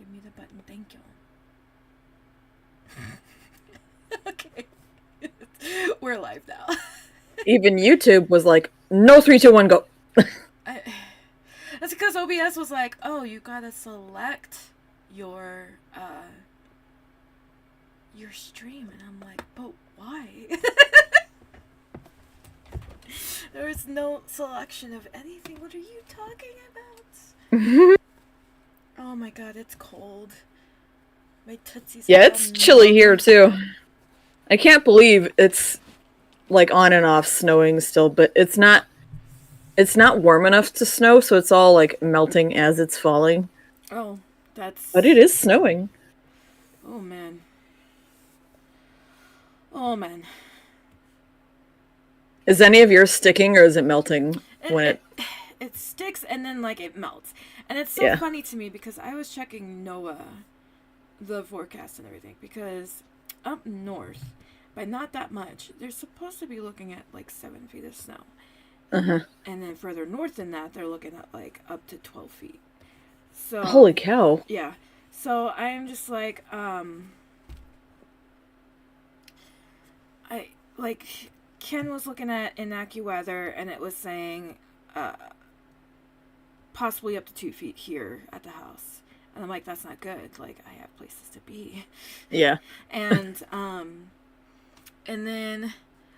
Give me the button. Thank you. Okay. We're live now. Even YouTube was like, no, 3, 2, 1, go. That's because OBS was like, oh, you gotta select your stream, and I'm like, but why? There is no selection of anything. What are you talking about? Oh my god, it's cold. My tootsies. Yeah, it's chilly here too. I can't believe it's like on and off snowing still, but it's not warm enough to snow, so it's all like melting as it's falling. Oh, that's. But it is snowing. Oh man. Oh man. Is any of yours sticking or is it melting when it sticks and then like it melts. And it's so funny to me because I was checking NOAA, the forecast and everything, because up north, by not that much, they're supposed to be looking at like 7 feet of snow. Uh-huh. And then further north than that, they're looking at like up to 12 feet. So holy cow. Yeah. So I'm just like, Ken was looking at AccuWeather and it was saying possibly up to 2 feet here at the house. And I'm like, that's not good. Like, I have places to be. Yeah. And then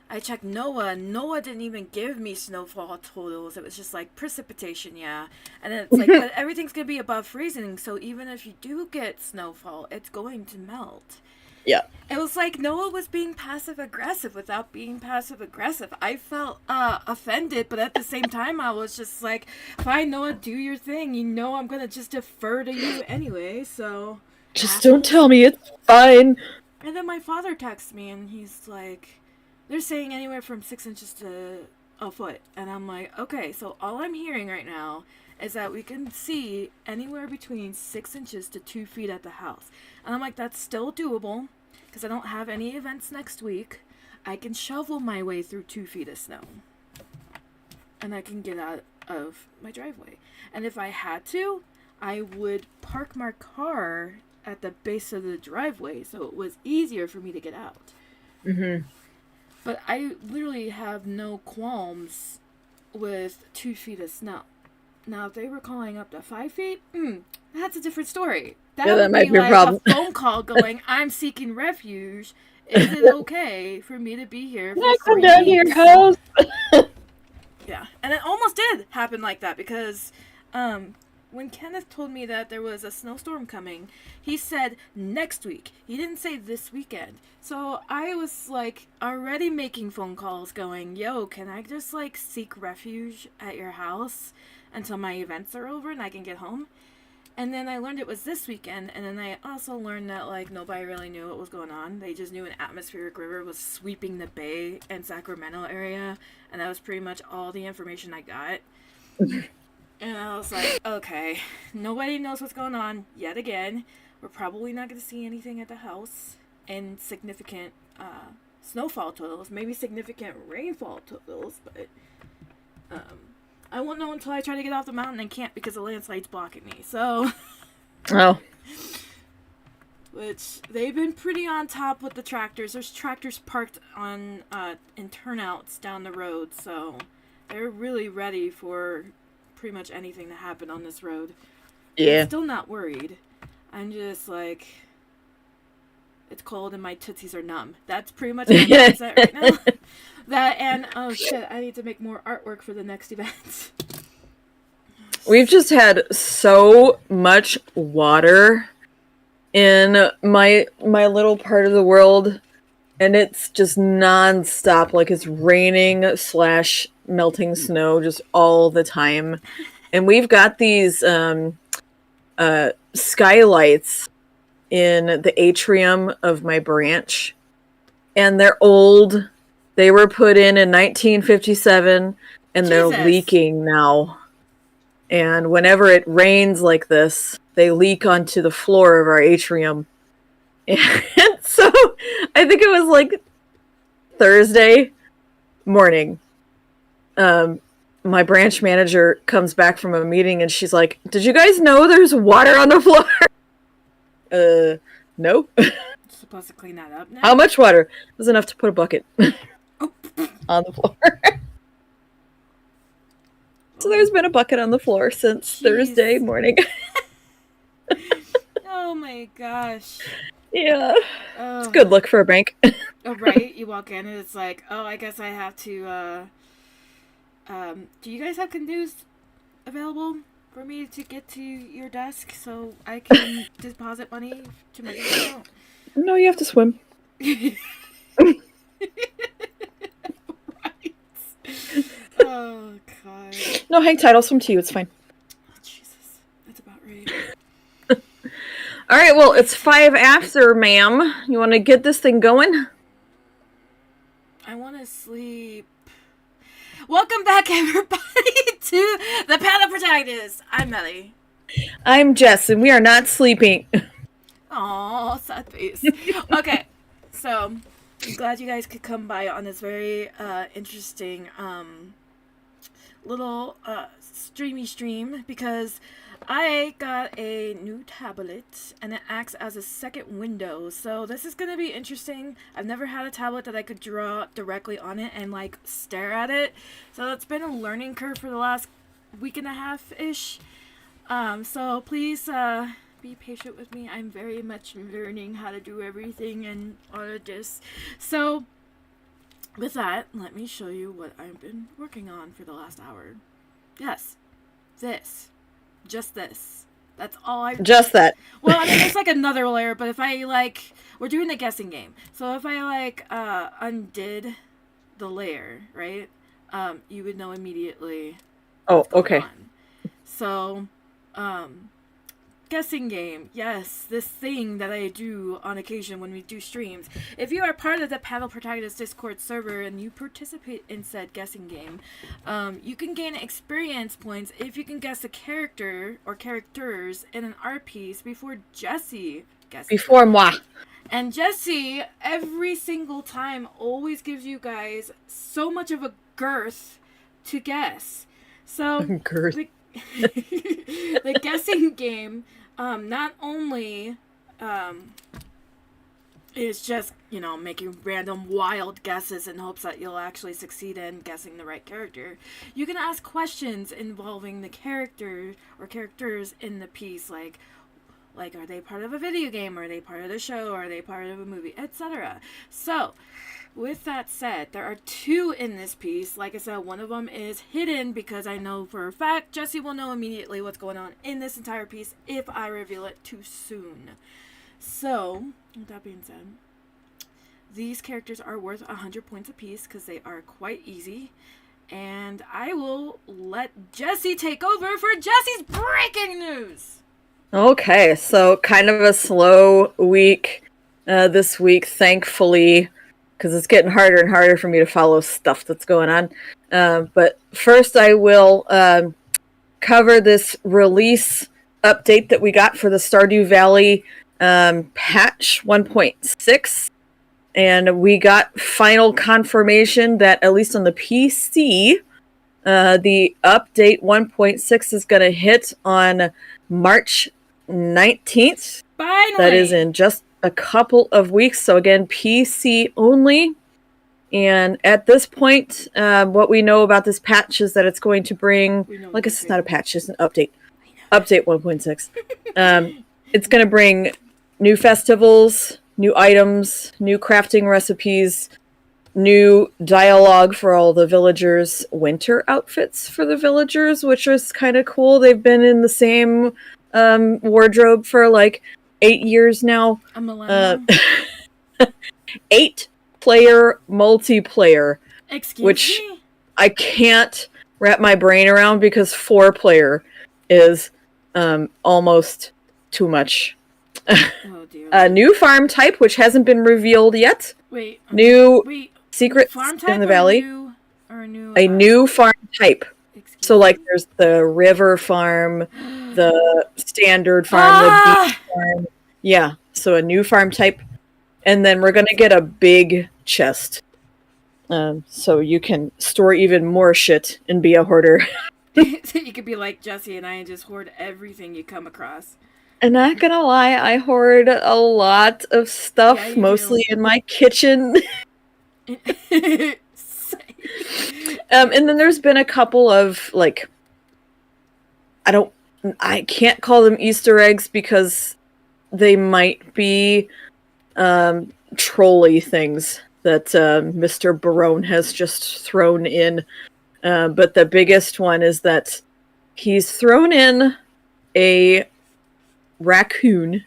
I checked NOAA. NOAA didn't even give me snowfall totals. It was just like precipitation, yeah. And then it's like, but everything's going to be above freezing. So even if you do get snowfall, it's going to melt. Yeah. It was like NOAA was being passive-aggressive without being passive-aggressive. I felt offended, but at the same time, I was just like, fine, NOAA, do your thing. You know I'm going to just defer to you anyway, so... Just don't tell me, it's fine. And then my father texts me, and he's like, they're saying anywhere from 6 inches to a foot. And I'm like, okay, so all I'm hearing right now is that we can see anywhere between 6 inches to 2 feet at the house. And I'm like, that's still doable, because I don't have any events next week. I can shovel my way through 2 feet of snow. And I can get out of my driveway. And if I had to, I would park my car at the base of the driveway, so it was easier for me to get out. Mm-hmm. But I literally have no qualms with 2 feet of snow. Now, if they were calling up to 5 feet, that's a different story. That might be like a problem. A phone call going, I'm seeking refuge. Is it okay for me to be here for 3 come down to your house? Yeah, and it almost did happen like that because when Kenneth told me that there was a snowstorm coming, he said next week. He didn't say this weekend. So I was like already making phone calls going, yo, can I just like seek refuge at your house until my events are over and I can get home? And then I learned it was this weekend, and then I also learned that like nobody really knew what was going on. They just knew an atmospheric river was sweeping the Bay and Sacramento area, and that was pretty much all the information I got. And I was like, okay, nobody knows what's going on yet again. We're probably not going to see anything at the house, and significant snowfall totals, maybe significant rainfall totals, but I won't know until I try to get off the mountain and can't because the landslide's blocking me, so... Oh. Which, they've been pretty on top with the tractors. There's tractors parked on, in turnouts down the road, so they're really ready for pretty much anything to happen on this road. Yeah. I'm still not worried. I'm just like... It's cold and my tootsies are numb. That's pretty much my mindset right now. That and, oh shit, I need to make more artwork for the next event. We've just had so much water in my little part of the world, and it's just non-stop. Like, it's raining / melting snow just all the time. And we've got these skylights in the atrium of my branch, and they're old. They were put in 1957, and they're leaking now. And whenever it rains like this, they leak onto the floor of our atrium. And so I think it was like Thursday morning. My branch manager comes back from a meeting and she's like, "Did you guys know there's water on the floor?" No. Supposed to clean that up now? How much water? It was enough to put a bucket Oh. on the floor. So there's been a bucket on the floor since Thursday morning. Oh my gosh. Yeah. It's a good look for a bank. Oh, right? You walk in and it's like, oh, I guess I have to, do you guys have canoes available for me to get to your desk so I can deposit money to my bank account? No, you have to swim. Right. Oh, God. No, hang tight. I'll swim to you. It's fine. Oh, Jesus. That's about right. All right, well, it's 5 after, ma'am. You want to get this thing going? I want to sleep. Welcome back, everybody, to the Panel Protagonist. I'm Melly. I'm Jess, and we are not sleeping. Aw, sad face. Okay, so I'm glad you guys could come by on this very interesting little stream because I got a new tablet and it acts as a second window. So this is gonna be interesting. I've never had a tablet that I could draw directly on it and like stare at it. So it's been a learning curve for the last week and a half ish. So please be patient with me. I'm very much learning how to do everything and all of this. So with that, let me show you what I've been working on for the last hour. Yes, this. Just this. That's all I... Just that. Well, I mean, there's like another layer, but if I like... We're doing the guessing game. So if I like undid the layer, right? You would know immediately. Oh, okay. On. So, guessing game. Yes, this thing that I do on occasion when we do streams. If you are part of the Panel Protagonist Discord server and you participate in said guessing game, you can gain experience points if you can guess a character or characters in an art piece before Jesse guesses. Before moi. And Jesse, every single time, always gives you guys so much of a girth to guess. So, girth. The guessing game not only is just, you know, making random wild guesses in hopes that you'll actually succeed in guessing the right character. You can ask questions involving the character or characters in the piece, like are they part of a video game, are they part of the show, are they part of a movie, etc. So, with that said, there are 2 in this piece. Like I said, one of them is hidden because I know for a fact Jesse will know immediately what's going on in this entire piece if I reveal it too soon. So, with that being said, these characters are worth 100 points apiece because they are quite easy. And I will let Jesse take over for Jesse's breaking news. Okay, so kind of a slow week this week, thankfully, because it's getting harder and harder for me to follow stuff that's going on. But first I will cover this release update that we got for the Stardew Valley patch 1.6. And we got final confirmation that, at least on the PC, the update 1.6 is going to hit on March 19th. Finally! That is in just a couple of weeks. So again, PC only. And at this point, what we know about this patch is that it's going to bring, like it's not a patch, it's an update. Update 1.6. It's going to bring new festivals, new items, new crafting recipes, new dialogue for all the villagers, winter outfits for the villagers, which is kind of cool. They've been in the same wardrobe for like 8 years now. A millennium. 8-player multiplayer. Excuse which me? I can't wrap my brain around because 4-player is almost too much. Oh, dear. A new farm type, which hasn't been revealed yet. Wait. Secrets farm type in the valley. A new farm type. So, like, there's the river farm, the standard farm, the beach farm. Yeah, so a new farm type. And then we're going to get a big chest. So you can store even more shit and be a hoarder. So you could be like Jesse and I and just hoard everything you come across. I'm not gonna lie, I hoard a lot of stuff, Yeah, you mostly do. in my kitchen. Same. And then there's been a couple of, like, I can't call them Easter eggs because they might be trolley things that Mr. Barone has just thrown in. But the biggest one is that he's thrown in a raccoon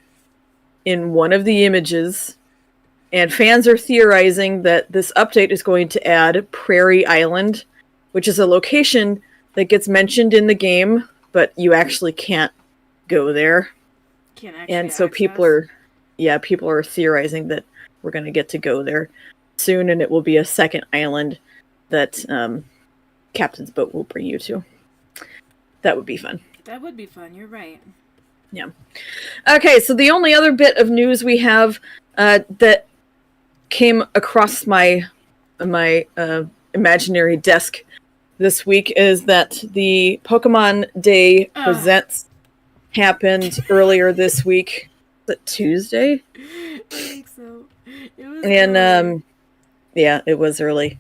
in one of the images, and fans are theorizing that this update is going to add Prairie Island, which is a location that gets mentioned in the game, but you actually can't go there. Can't actually And so access. people are theorizing that we're going to get to go there soon, and it will be a second island that Captain's Boat will bring you to. That would be fun. That would be fun. You're right. Yeah. Okay, so the only other bit of news we have that came across my imaginary desk this week is that the Pokemon Day Presents happened earlier this week. Was it Tuesday? I think so. It was And early. yeah, it was early.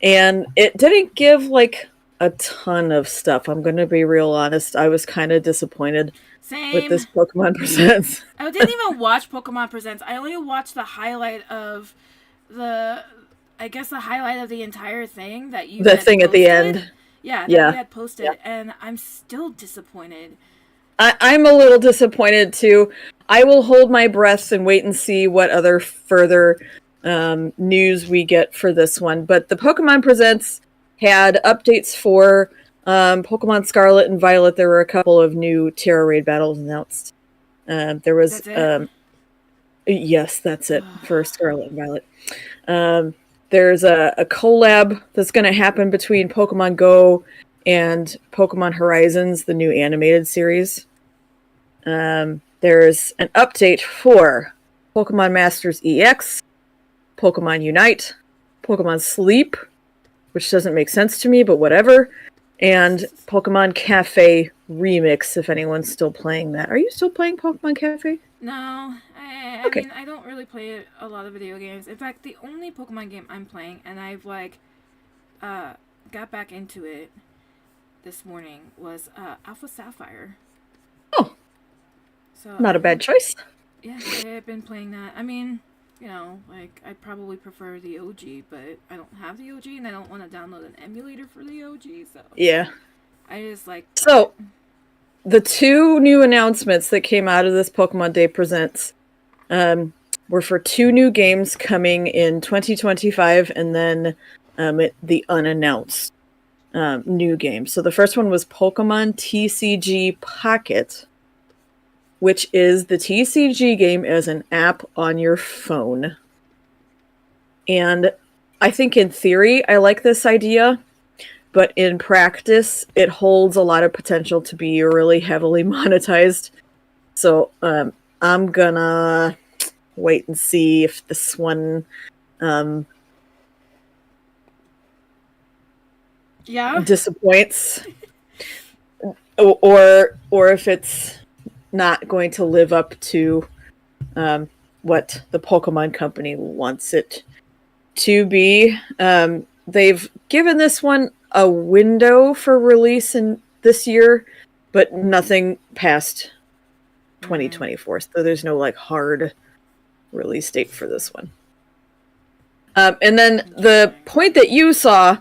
And it didn't give like a ton of stuff. I'm going to be real honest. I was kind of disappointed with Same. this Pokemon Presents. I didn't even watch Pokemon Presents. I only watched the highlight of the, I guess the highlight of the entire thing that you The had thing at the posted. end. Yeah, that Yeah. you had posted, Yeah. and I'm still disappointed. I'm a little disappointed too. I will hold my breath and wait and see what other further news we get for this one. But the Pokemon Presents had updates for Pokemon Scarlet and Violet. There were a couple of new Terra Raid battles announced. There was That's it? yes, that's it for Scarlet and Violet. There's a collab that's going to happen between Pokemon Go and Pokemon Horizons, the new animated series. There's an update for Pokemon Masters EX, Pokemon Unite, Pokemon Sleep, which doesn't make sense to me, but whatever, and Pokemon Cafe Remix, if anyone's still playing that. Are you still playing Pokemon Cafe? No, I Okay. mean, I don't really play a lot of video games. In fact, the only Pokemon game I'm playing, and I've like, got back into it this morning, was Alpha Sapphire. Oh, So not a bad choice. Yeah, I've been playing that. I mean, you know, like I probably prefer the OG, but I don't have the OG, and I don't want to download an emulator for the OG. So Yeah. I just like. So, the two new announcements that came out of this Pokemon Day Presents were for two new games coming in 2025, and then the unannounced new game. So the first one was Pokemon TCG Pocket, which is the TCG game as an app on your phone. And I think in theory, I like this idea, but in practice, it holds a lot of potential to be really heavily monetized. So I'm gonna wait and see if this one disappoints, or if it's not going to live up to what the Pokemon Company wants it to be. They've given this one a window for release in this year, but nothing past 2024. So there's no like hard release date for this one. And then the point that you saw,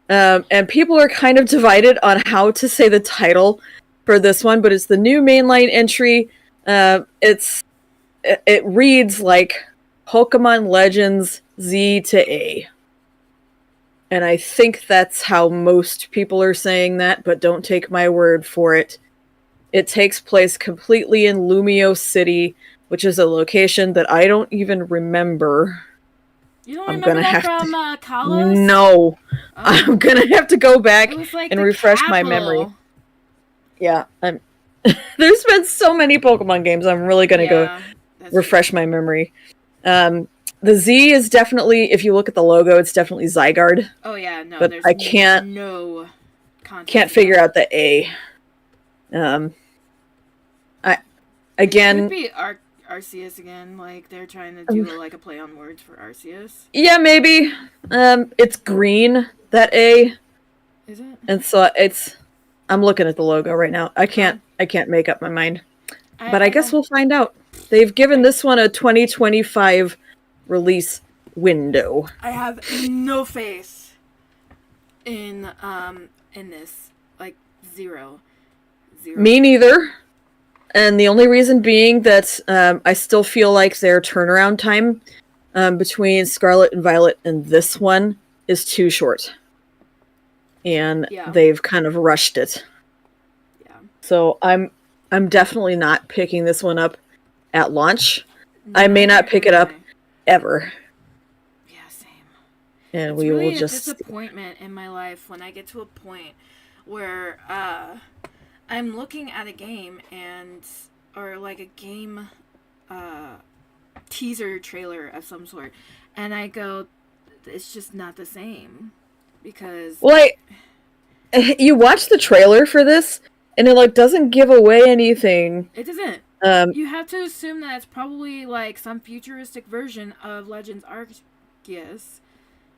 and people are kind of divided on how to say the title for this one, but it's the new mainline entry. It reads like Pokemon Legends Z to A. And I think that's how most people are saying that, but don't take my word for it. It takes place completely in Lumio City, which is a location that I don't even remember. You don't remember that from Kalos? No. Oh. I'm gonna have to go back and refresh my memory. Yeah, there's been so many Pokemon games, I'm really gonna go refresh my memory. The Z is definitely, if you look at the logo, it's definitely Zygarde. Oh yeah, no, but I can't figure out the A. Again, it could be Arceus again. Like they're trying to do like a play on words for Arceus. yeah, maybe. It's green, that A, Is it? and so I'm looking at the logo right now. I can't make up my mind. But I guess we'll find out. They've given this one a 2025 release window. I have no faith in this. Like zero. Me neither. And the only reason being that I still feel like their turnaround time between Scarlet and Violet and this one is too short. And they've kind of rushed it. Yeah. So I'm definitely not picking this one up at launch. I may not pick it up ever. Yeah, same. And it's we really will just a disappointment in my life when I get to a point where I'm looking at a game or like a game teaser trailer of some sort, and I go, it's just not the same because you watch the trailer for this and it like doesn't give away anything. It doesn't. You have to assume that it's probably like some futuristic version of Legends Arceus,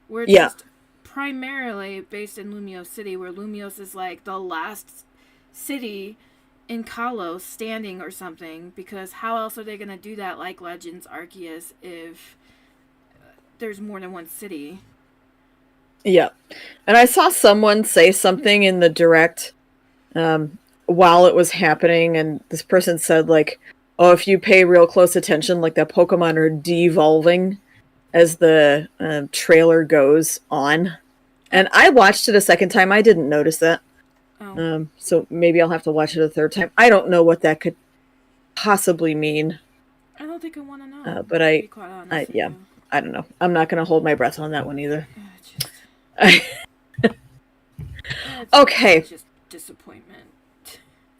where it's just primarily based in Lumiose City, where Lumiose is like the last city in Kalos standing or something, because how else are they going to do that like Legends Arceus if there's more than one city? Yeah. And I saw someone say something in the direct while it was happening, and this person said like, oh, if you pay real close attention, like the Pokemon are devolving as the trailer goes on. And I watched it a second time. I didn't notice that. So maybe I'll have to watch it a third time. I don't know what that could possibly mean. I don't think I want to know. But I don't know. I'm not going to hold my breath on that one either. Okay. Just disappointment.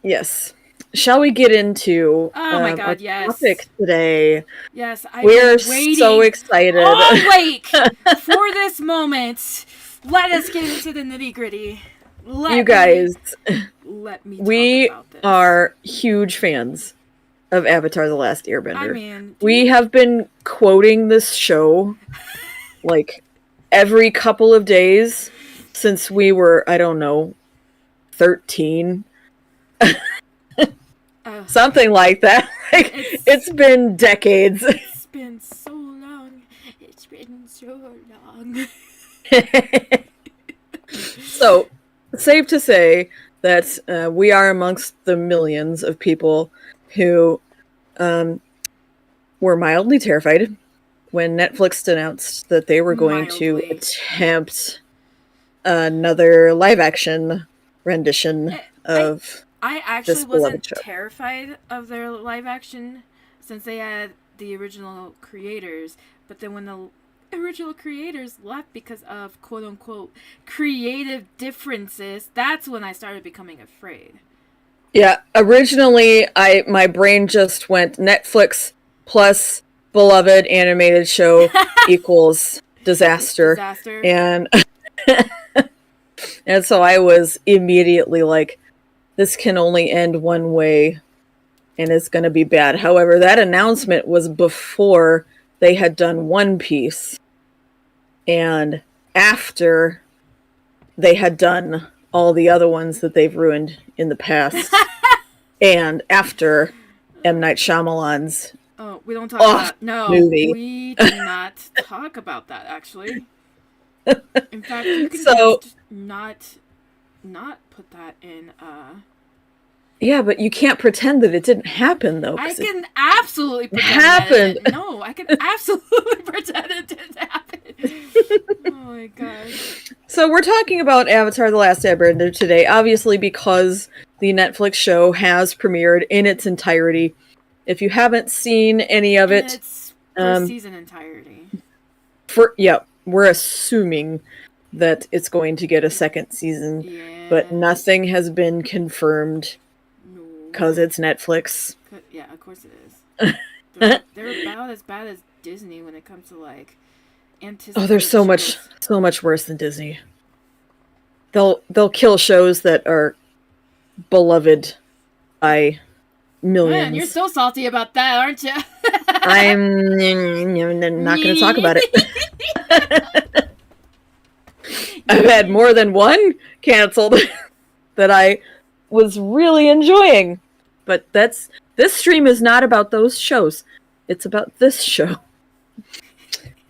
Yes. Shall we get into my God, yes. topic today? Yes, we're so excited. All week for this moment. Let us get into the nitty gritty. You guys, let me. We talk about this. are huge fans of Avatar: The Last Airbender. I mean, we have been quoting this show like every couple of days since we were, I don't know, 13. Something like that. Like, it's been decades. It's been so long. It's been so long. So, safe to say that we are amongst the millions of people who were mildly terrified when Netflix announced that they were going to attempt another live-action rendition of I actually wasn't terrified of their live-action since they had the original creators, but then when the original creators left because of quote-unquote creative differences, that's when I started becoming afraid. Yeah, originally my brain just went Netflix plus beloved animated show equals disaster. And and so I was immediately like, this can only end one way and it's going to be bad. However, that announcement was before they had done One Piece and after they had done all the other ones that they've ruined in the past and after M. Night Shyamalan's we don't talk about movie. We do not talk about that, actually. In fact, you can just not put that in yeah, but you can't pretend that it didn't happen, though. I can absolutely pretend happened. No, I can absolutely pretend it didn't happen. Oh my god. So we're talking about Avatar: The Last Airbender today, obviously because the Netflix show has premiered in its entirety. If you haven't seen any of it, it's first season entirety. We're assuming that it's going to get a second season, but nothing has been confirmed because it's Netflix. Yeah, of course it is. They're about as bad as Disney when it comes to like anticipated. Oh, they're so much worse than Disney. They'll kill shows that are beloved by millions. Man, you're so salty about that, aren't you? I'm not going to talk about it. I've had more than one canceled that I was really enjoying. But this stream is not about those shows. It's about this show.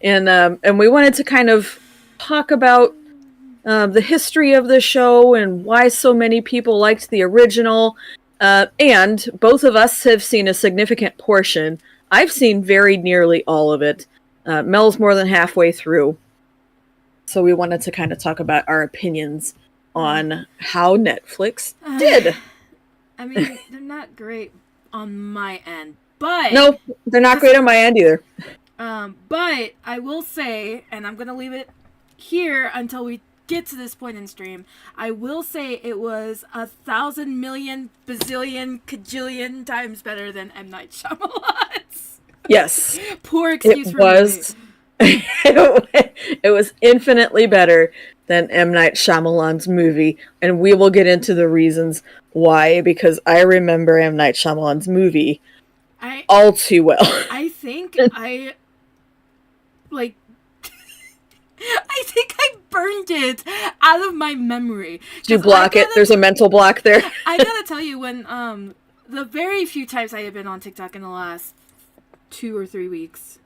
And we wanted to kind of talk about the history of the show and why so many people liked the original. And both of us have seen a significant portion. I've seen very nearly all of it. Mel's more than halfway through. So we wanted to kind of talk about our opinions on how Netflix did. I mean, they're not great on my end, but... No, they're not great on my end either. But I will say, and I'm going to leave it here until we get to this point in stream, I will say it was 1,000 million bazillion kajillion times better than M. Night Shyamalan's. Yes. Poor excuse for me. It was infinitely better than M. Night Shyamalan's movie, and we will get into the reasons why, because I remember M. Night Shyamalan's movie all too well. I think I burned it out of my memory. Did you block it? There's a mental block there. I gotta tell you, when the very few times I have been on TikTok in the last 2 or 3 weeks,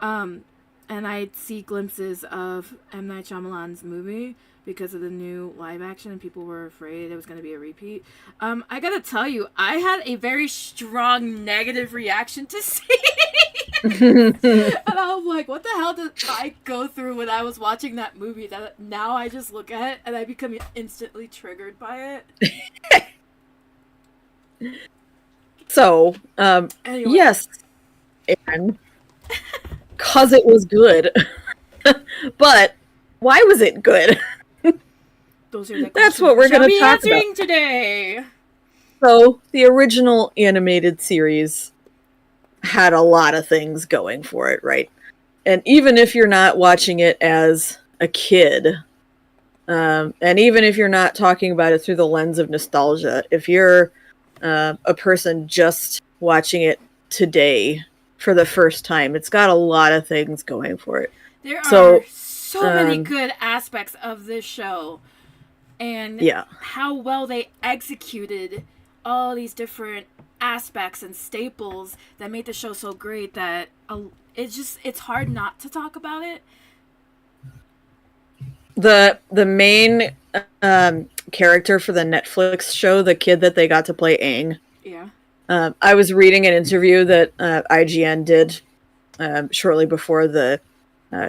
and I'd see glimpses of M. Night Shyamalan's movie because of the new live action and people were afraid it was going to be a repeat. I gotta tell you, I had a very strong negative reaction to see it. And I was like, what the hell did I go through when I was watching that movie that now I just look at it and I become instantly triggered by it? So, anyway. Yes, and because it was good. But why was it good? That's what we're going to talk about today. So, the original animated series had a lot of things going for it, right? And even if you're not watching it as a kid, and even if you're not talking about it through the lens of nostalgia, if you're a person just watching it today for the first time, it's got a lot of things going for it. There are so many good aspects of this show. And how well they executed all these different aspects and staples that made the show so great that it's hard not to talk about it. The main character for the Netflix show, the kid that they got to play Aang. Yeah. I was reading an interview that IGN did shortly before the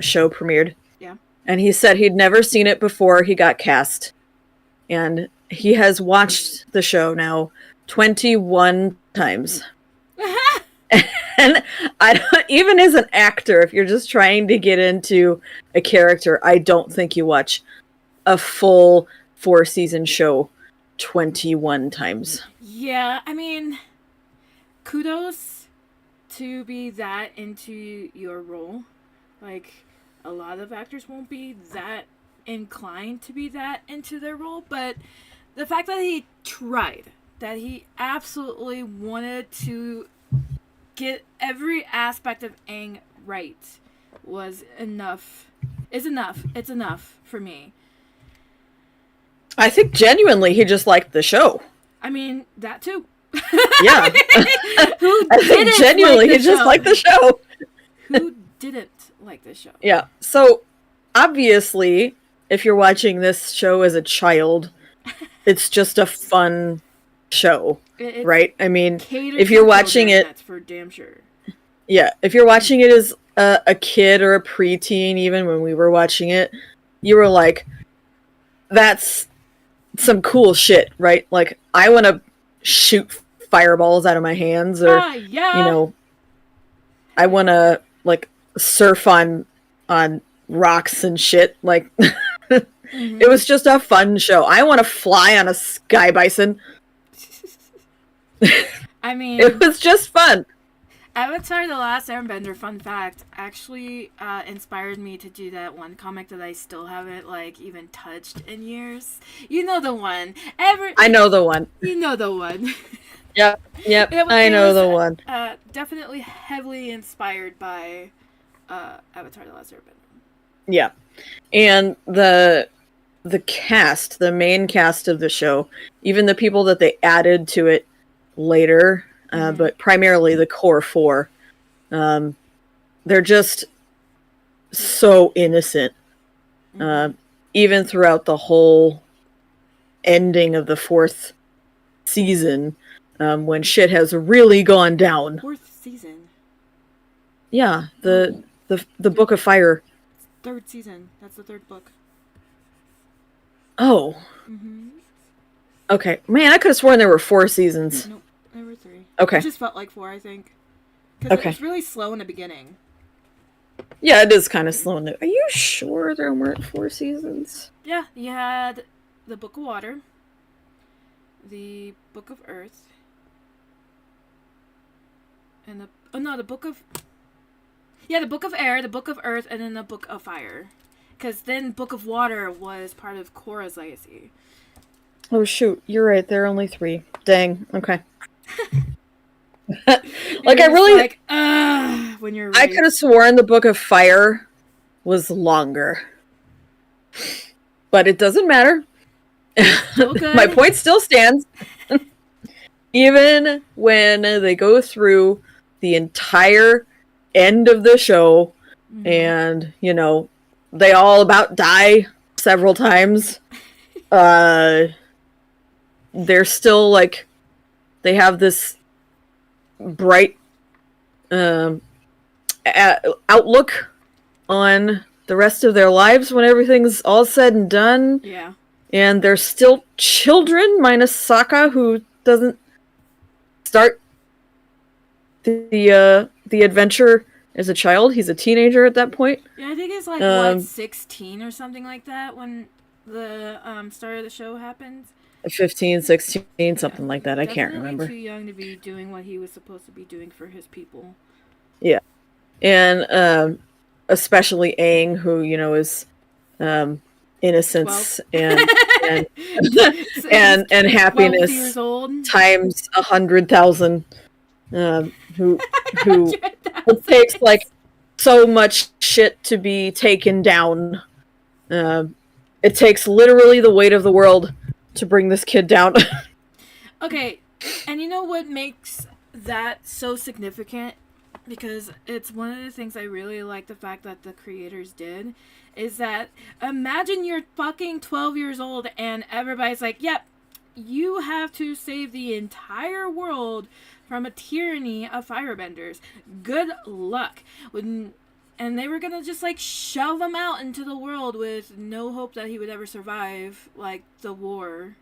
show premiered. Yeah. And he said he'd never seen it before he got cast. And he has watched the show now 21 times. And even as an actor, if you're just trying to get into a character, I don't think you watch a full 4-season show 21 times. Yeah, I mean, kudos to be that into your role. Like, a lot of actors won't be that inclined to be that into their role, but the fact that he tried, that he absolutely wanted to get every aspect of Aang right was enough. It's enough for me. I think genuinely he just liked the show. I mean, that too. Yeah. I think genuinely he just liked the show. Who didn't like this show? Yeah. So obviously, if you're watching this show as a child, it's just a fun show, right? I mean, if you're watching it, that's for damn sure. Yeah, if you're watching it as a kid or a preteen, even when we were watching it, you were like, that's some cool shit, right? Like, I want to shoot fireballs out of my hands, or you know, I want to like surf on rocks and shit. Like, it was just a fun show. I want to fly on a sky bison. I mean, it was just fun. Avatar: The Last Airbender, fun fact, actually inspired me to do that one comic that I still haven't even touched in years. You know the one. I know the one. You know the one. Yep. I It know was the one. definitely heavily inspired by Avatar: The Last Airbender. Yeah. And the cast, the main cast of the show, even the people that they added to it later, but primarily the core four, they're just so innocent. Even throughout the whole ending of the fourth season, when shit has really gone down. Fourth season. Yeah, the Book of Fire. Third season. That's the third book. Oh. Okay. Man, I could have sworn there were 4 seasons. Nope, there were 3. Okay. It just felt like 4, I think. Because it was really slow in the beginning. Yeah, it is kind of slow. Are you sure there weren't 4 seasons? Yeah, you had the Book of Water, the Book of Earth, and the Book of... Yeah, the Book of Air, the Book of Earth, and then the Book of Fire. Because then Book of Water was part of Korra's legacy. Oh, shoot. You're right. There are only 3. Dang. Okay. Like, I really... Like, when you're ready. I could have sworn the Book of Fire was longer. But it doesn't matter. My point still stands. Even when they go through the entire end of the show, and, you know, they all about die several times, they're still, like, they have this bright outlook on the rest of their lives when everything's all said and done. Yeah. And they're still children, minus Sokka, who doesn't start the adventure as a child. He's a teenager at that point. Yeah, I think it's like 16 or something like that when the start of the show happens. 15, 16, something like that. I can't remember. Too young to be doing what he was supposed to be doing for his people. Yeah, and especially Aang, who, you know, is innocence and happiness times 100,000. Who it takes like so much shit to be taken down. It takes literally the weight of the world to bring this kid down. Okay, and you know what makes that so significant? Because it's one of the things I really like the fact that the creators did, is that imagine you're fucking 12 years old and everybody's like, yep, you have to save the entire world from a tyranny of firebenders. Good luck. And they were gonna just like shove him out into the world with no hope that he would ever survive, like, the war.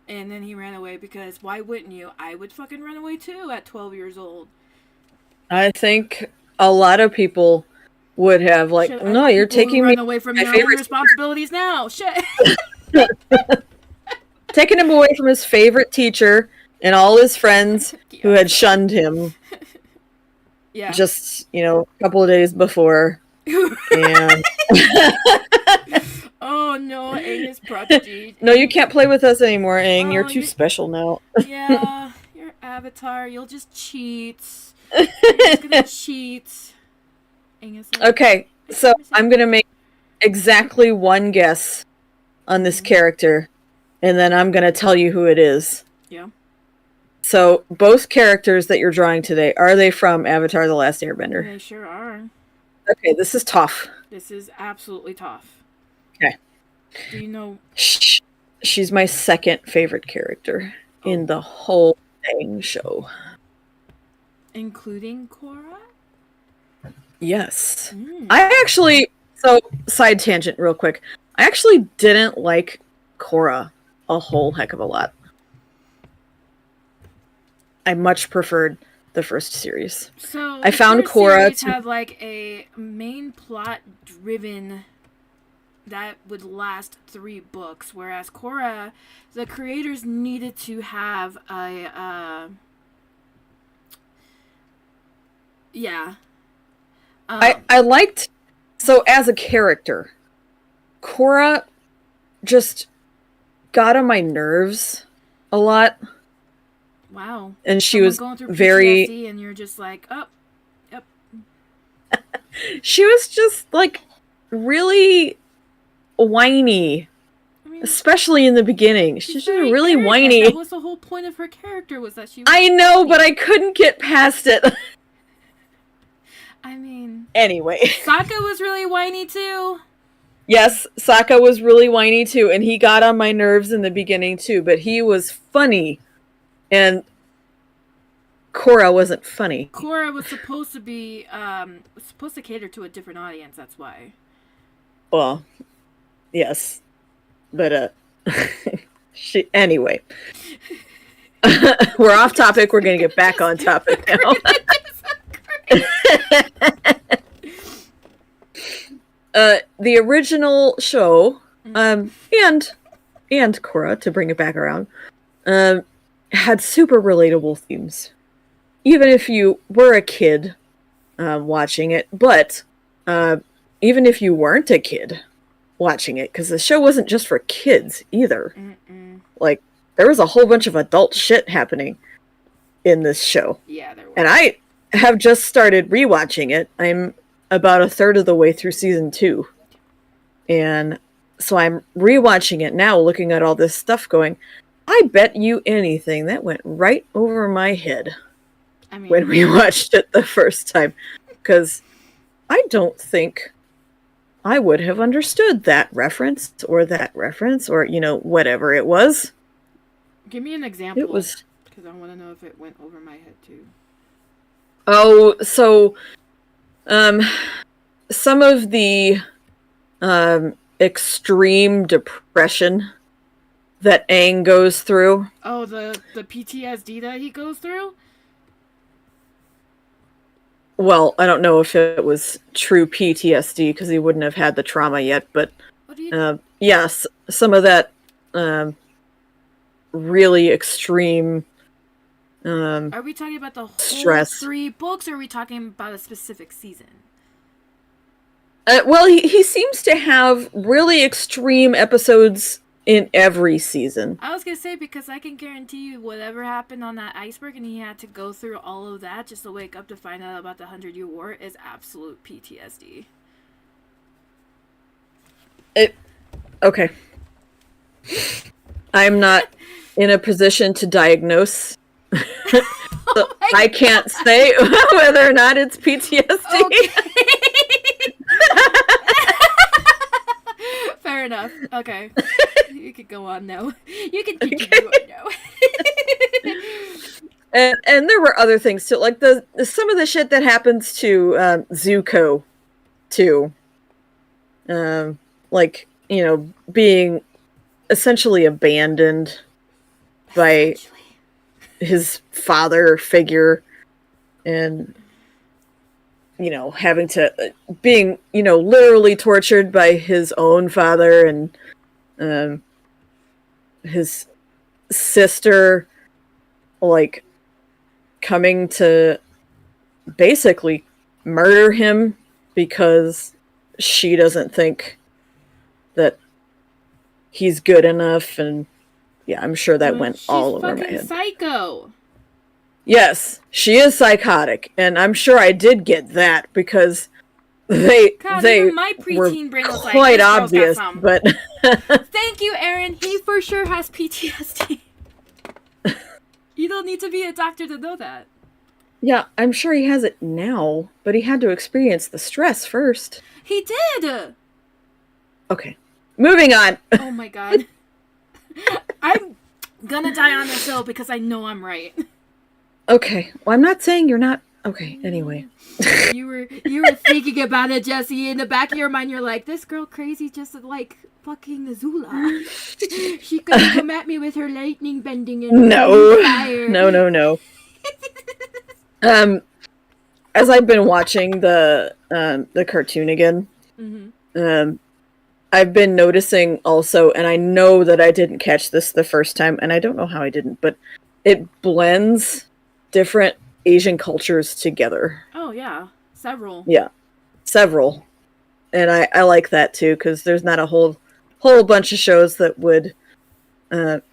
And then he ran away because why wouldn't you? I would fucking run away too at 12 years old. I think a lot of people would have, like, no, you're taking me away from your own responsibilities now. Shit. Taking him away from his favorite teacher and all his friends who had shunned him. Yeah. Just, you know, a couple of days before. And oh no, Aang is prodigy. No, you can't play with us anymore, Aang. You're too special now. Yeah, you're Avatar. You'll just cheat. You're just gonna cheat. Aang is like, okay, so I'm gonna make exactly one guess on this character, and then I'm gonna tell you who it is. Yeah. So, both characters that you're drawing today, are they from Avatar: The Last Airbender? They sure are. Okay, this is tough. This is absolutely tough. Okay. Do you know... She's my second favorite character in the whole dang show. Including Korra? Yes. I actually... So, side tangent real quick. I actually didn't like Korra a whole heck of a lot. I much preferred the first series. So I found Korra to have like a main plot driven that would last 3 books, whereas Korra, the creators needed to have a I liked, so as a character, Korra just got on my nerves a lot. Wow. And she Someone was going through very... PTSD and you're just like, oh, yep. She was just, like, really whiny. I mean, Especially in the beginning. she's She's just very really arrogant. whiny. That was the whole point of her character, was that she was I know, whiny. but I couldn't get past it. I mean... Anyway. Sokka was really whiny, too. Yes, Sokka was really whiny, too, and he got on my nerves in the beginning, too, but he was funny. And Korra wasn't funny. Korra was supposed to be, supposed to cater to a different audience, that's why. Well, yes. But, anyway. We're off topic, we're gonna get back on topic now. The original show, and Korra, to bring it back around, had super relatable themes. Even if you were a kid watching it, but even if you weren't a kid watching it, because the show wasn't just for kids either. Mm-mm. Like, there was a whole bunch of adult shit happening in this show. Yeah, there was. And I have just started rewatching it. I'm about a third of the way through season 2. And so I'm rewatching it now, looking at all this stuff going, I bet you anything that went right over my head when we watched it the first time. Because I don't think I would have understood that reference, or whatever it was. Give me an example. It was... Because I want to know if it went over my head, too. Oh, so... some of the extreme depression that Aang goes through. Oh, the PTSD that he goes through? Well, I don't know if it was true PTSD, because he wouldn't have had the trauma yet, but yes, some of that really extreme are we talking about the whole stress. 3 books, or are we talking about a specific season? Well, he seems to have really extreme episodes in every season. I was going to say, because I can guarantee you whatever happened on that iceberg and he had to go through all of that just to wake up to find out about the 100-Year War is absolute PTSD. Okay. I'm not in a position to diagnose. So I can't say whether or not it's PTSD. Okay. Fair enough. Okay. You could go on now. You can continue on now. And there were other things too, like some of the shit that happens to Zuko too. Like, being essentially abandoned by his father figure, and having to being literally tortured by his own father, and his sister like coming to basically murder him because she doesn't think that he's good enough. And yeah, I'm sure that went all over my head. She's fucking psycho. Yes, she is psychotic, and I'm sure I did get that, because they my preteen were brain was quite like, obvious. But thank you, Aaron. He for sure has PTSD. You don't need to be a doctor to know that. Yeah, I'm sure he has it now, but he had to experience the stress first. He did. Okay, moving on. Oh my god. I'm gonna die on this hill because I know I'm right. Okay, well, I'm not saying you're not. Okay, anyway. You were thinking about it, Jesse. In the back of your mind, you're like, this girl crazy just like fucking Azula. She could come at me with her lightning bending and fire. No. As I've been watching the cartoon again, I've been noticing also, and I know that I didn't catch this the first time, and I don't know how I didn't, but it blends different Asian cultures together. Oh, yeah. Several. Yeah. Several. And I like that, too, because there's not a whole bunch of shows that would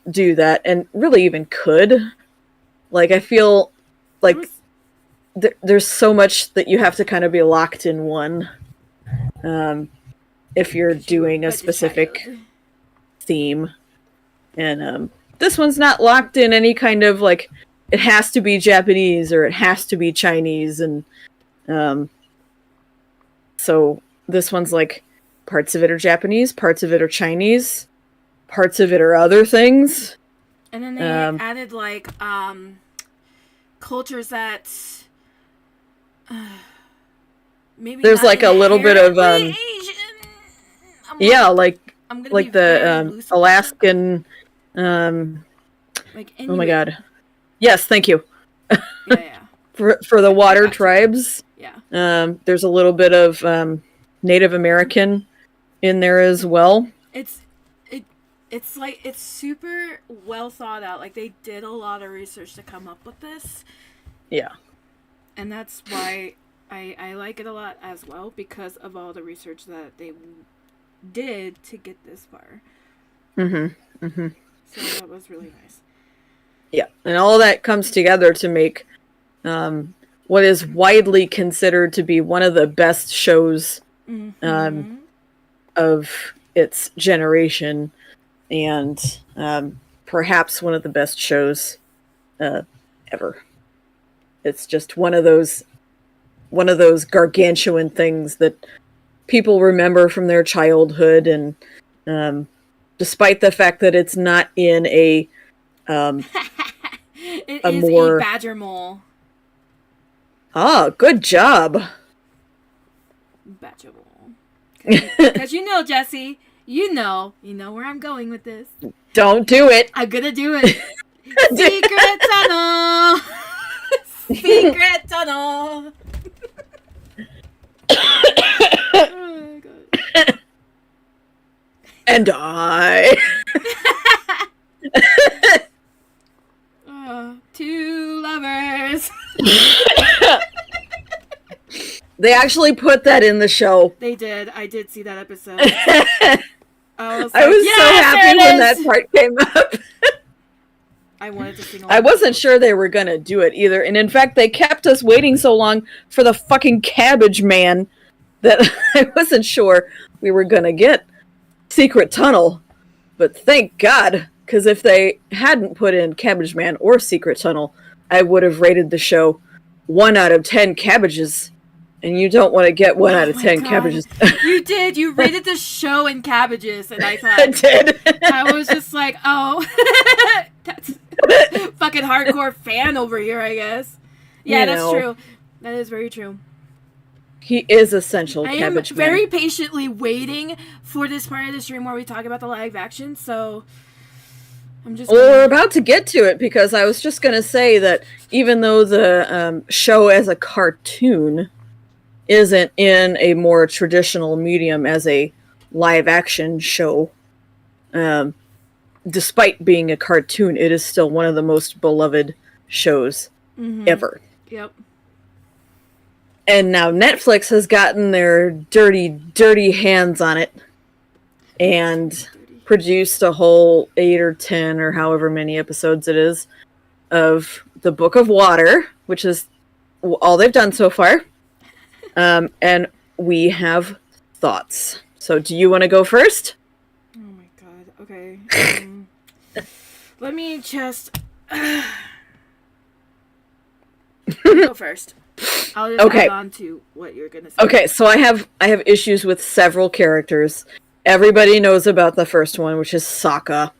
do that, and really even could. Like, I feel like there's so much that you have to kind of be locked in one. If you're doing a specific theme. And this one's not locked in any kind of, like, it has to be Japanese or it has to be Chinese. And so this one's like, parts of it are Japanese, parts of it are Chinese, parts of it are other things. And then they added, like, cultures that maybe there's like a little bit of Asian. like the Alaskan like oh my god. Yes, thank you. Yeah. For the water tribes. Yeah. There's a little bit of Native American in there as well. It's like, it's super well thought out. Like, they did a lot of research to come up with this. Yeah. And that's why I like it a lot as well, because of all the research that they did to get this far. Mm-hmm. Mm-hmm. So that was really nice. Yeah. And all that comes together to make what is widely considered to be one of the best shows of its generation. And perhaps one of the best shows ever. It's just one of those gargantuan things that people remember from their childhood, and despite the fact that it's not in a it is a badger mole. Ah, good job. Badger mole. Because you know, Jesse, you know where I'm going with this. Don't do it. I'm gonna do it. Secret tunnel. Secret tunnel. Oh, God. And I. Two lovers. They actually put that in the show. They did. I did see that episode. I was so happy when that part came up. I wanted to sing along. I wasn't sure they were going to do it either. And in fact, they kept us waiting so long for the fucking Cabbage Man that I wasn't sure we were going to get Secret Tunnel. But thank God, because if they hadn't put in Cabbage Man or Secret Tunnel, I would have rated the show 1 out of 10 cabbages. And you don't want to get 1 out of 10 cabbages. You did. You rated the show in cabbages, and I thought... I did. I was just like, oh, that's fucking hardcore fan over here, I guess. Yeah, that's true. That is very true. He is essential, Cabbage Man. I am very patiently waiting for this part of the stream where we talk about the live action, so... We're about to get to it, because I was just going to say that even though the show as a cartoon isn't in a more traditional medium as a live-action show, despite being a cartoon, it is still one of the most beloved shows ever. Yep. And now Netflix has gotten their dirty, dirty hands on it and produced a whole 8 or 10 or however many episodes it is of The Book of Water, which is all they've done so far. And we have thoughts. So do you want to go first? Oh my god. Okay. Let me just go first. I'll just add on to what you're gonna say. Okay, so I have issues with several characters. Everybody knows about the first one, which is Sokka.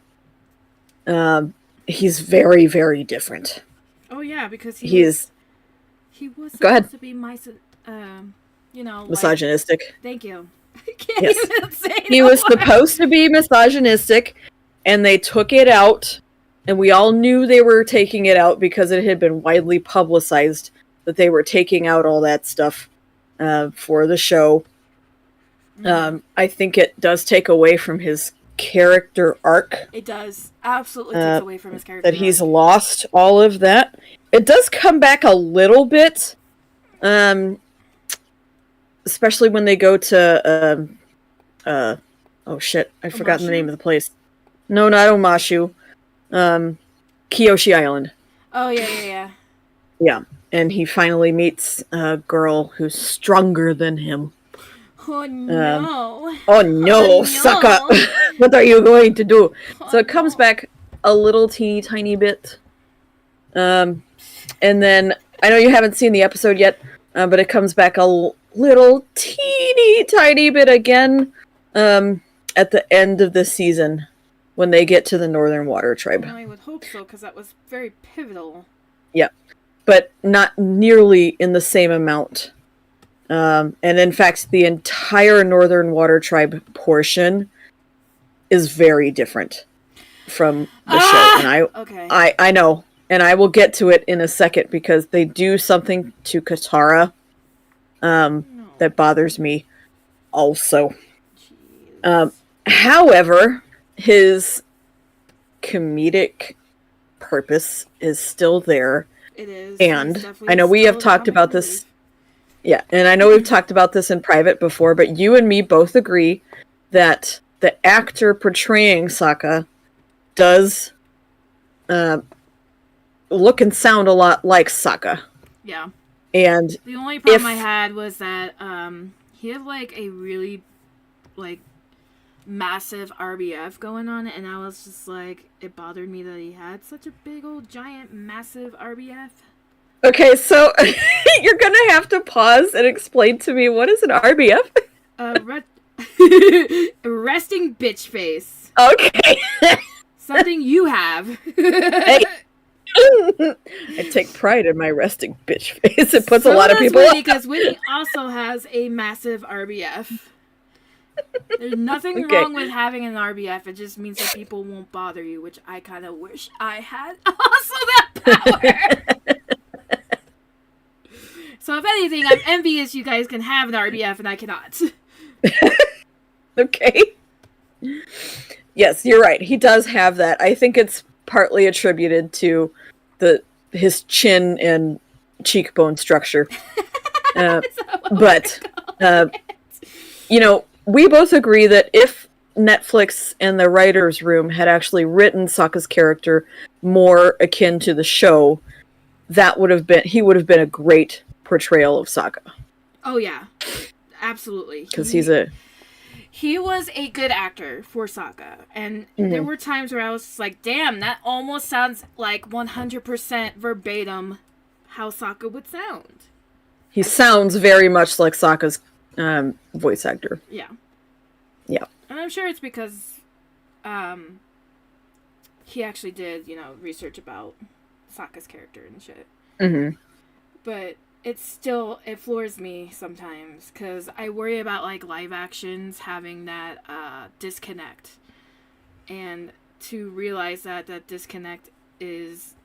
He's very, very different. Oh yeah, because he was supposed to be misogynistic. Thank you. I can't even say he was supposed to be misogynistic, and they took it out, and we all knew they were taking it out because it had been widely publicized that they were taking out all that stuff for the show. I think it does take away from his character arc. It does. Absolutely takes away from his character arc. That he's lost all of that. It does come back a little bit, especially when they go to, oh shit, I've forgotten the name of the place. No, not Omashu. Kyoshi Island. Oh yeah. Yeah, and he finally meets a girl who's stronger than him. Oh Um, no. oh Oh no, sucker! no. What are you going to do? Oh So it comes no. back a little teeny tiny bit. And then I know you haven't seen the episode yet, but it comes back a little teeny tiny bit again at the end of the season when they get to the Northern Water Tribe. Well, I would hope so, because that was very pivotal. Yeah, but not nearly in the same amount. And in fact, the entire Northern Water Tribe portion is very different from the show. And Okay. I know, and I will get to it in a second because they do something to Katara No. that bothers me also. Jeez. However, his comedic purpose is still there. It is. And I know we have talked about this. Yeah, and I know we've talked about this in private before, but you and me both agree that the actor portraying Sokka does look and sound a lot like Sokka. Yeah. And the only problem I had was that he had like a really like massive RBF going on, and I was just like, it bothered me that he had such a big old giant massive RBF. Okay, so you're gonna have to pause and explain to me what is an RBF? Resting bitch face. Okay. Something you have. Hey. I take pride in my resting bitch face. It puts a lot of people Whitney, because Whitney also has a massive RBF. There's nothing wrong with having an RBF. It just means that people won't bother you, which I kind of wish I had also that power. So if anything, I'm envious you guys can have an RBF and I cannot. Okay. Yes, you're right. He does have that. I think it's partly attributed to his chin and cheekbone structure. But you know, we both agree that if Netflix and the writers' room had actually written Sokka's character more akin to the show, he would have been a great portrayal of Sokka. Oh yeah, absolutely. Because he was a good actor for Sokka, and there were times where I was just like, damn, that almost sounds like 100% verbatim how Sokka would sound. He sounds very much like Sokka's voice actor. Yeah. Yeah. And I'm sure it's because he actually did, research about Sokka's character and shit. Mm-hmm. But it floors me sometimes because I worry about like live actions having that disconnect, and to realize that disconnect is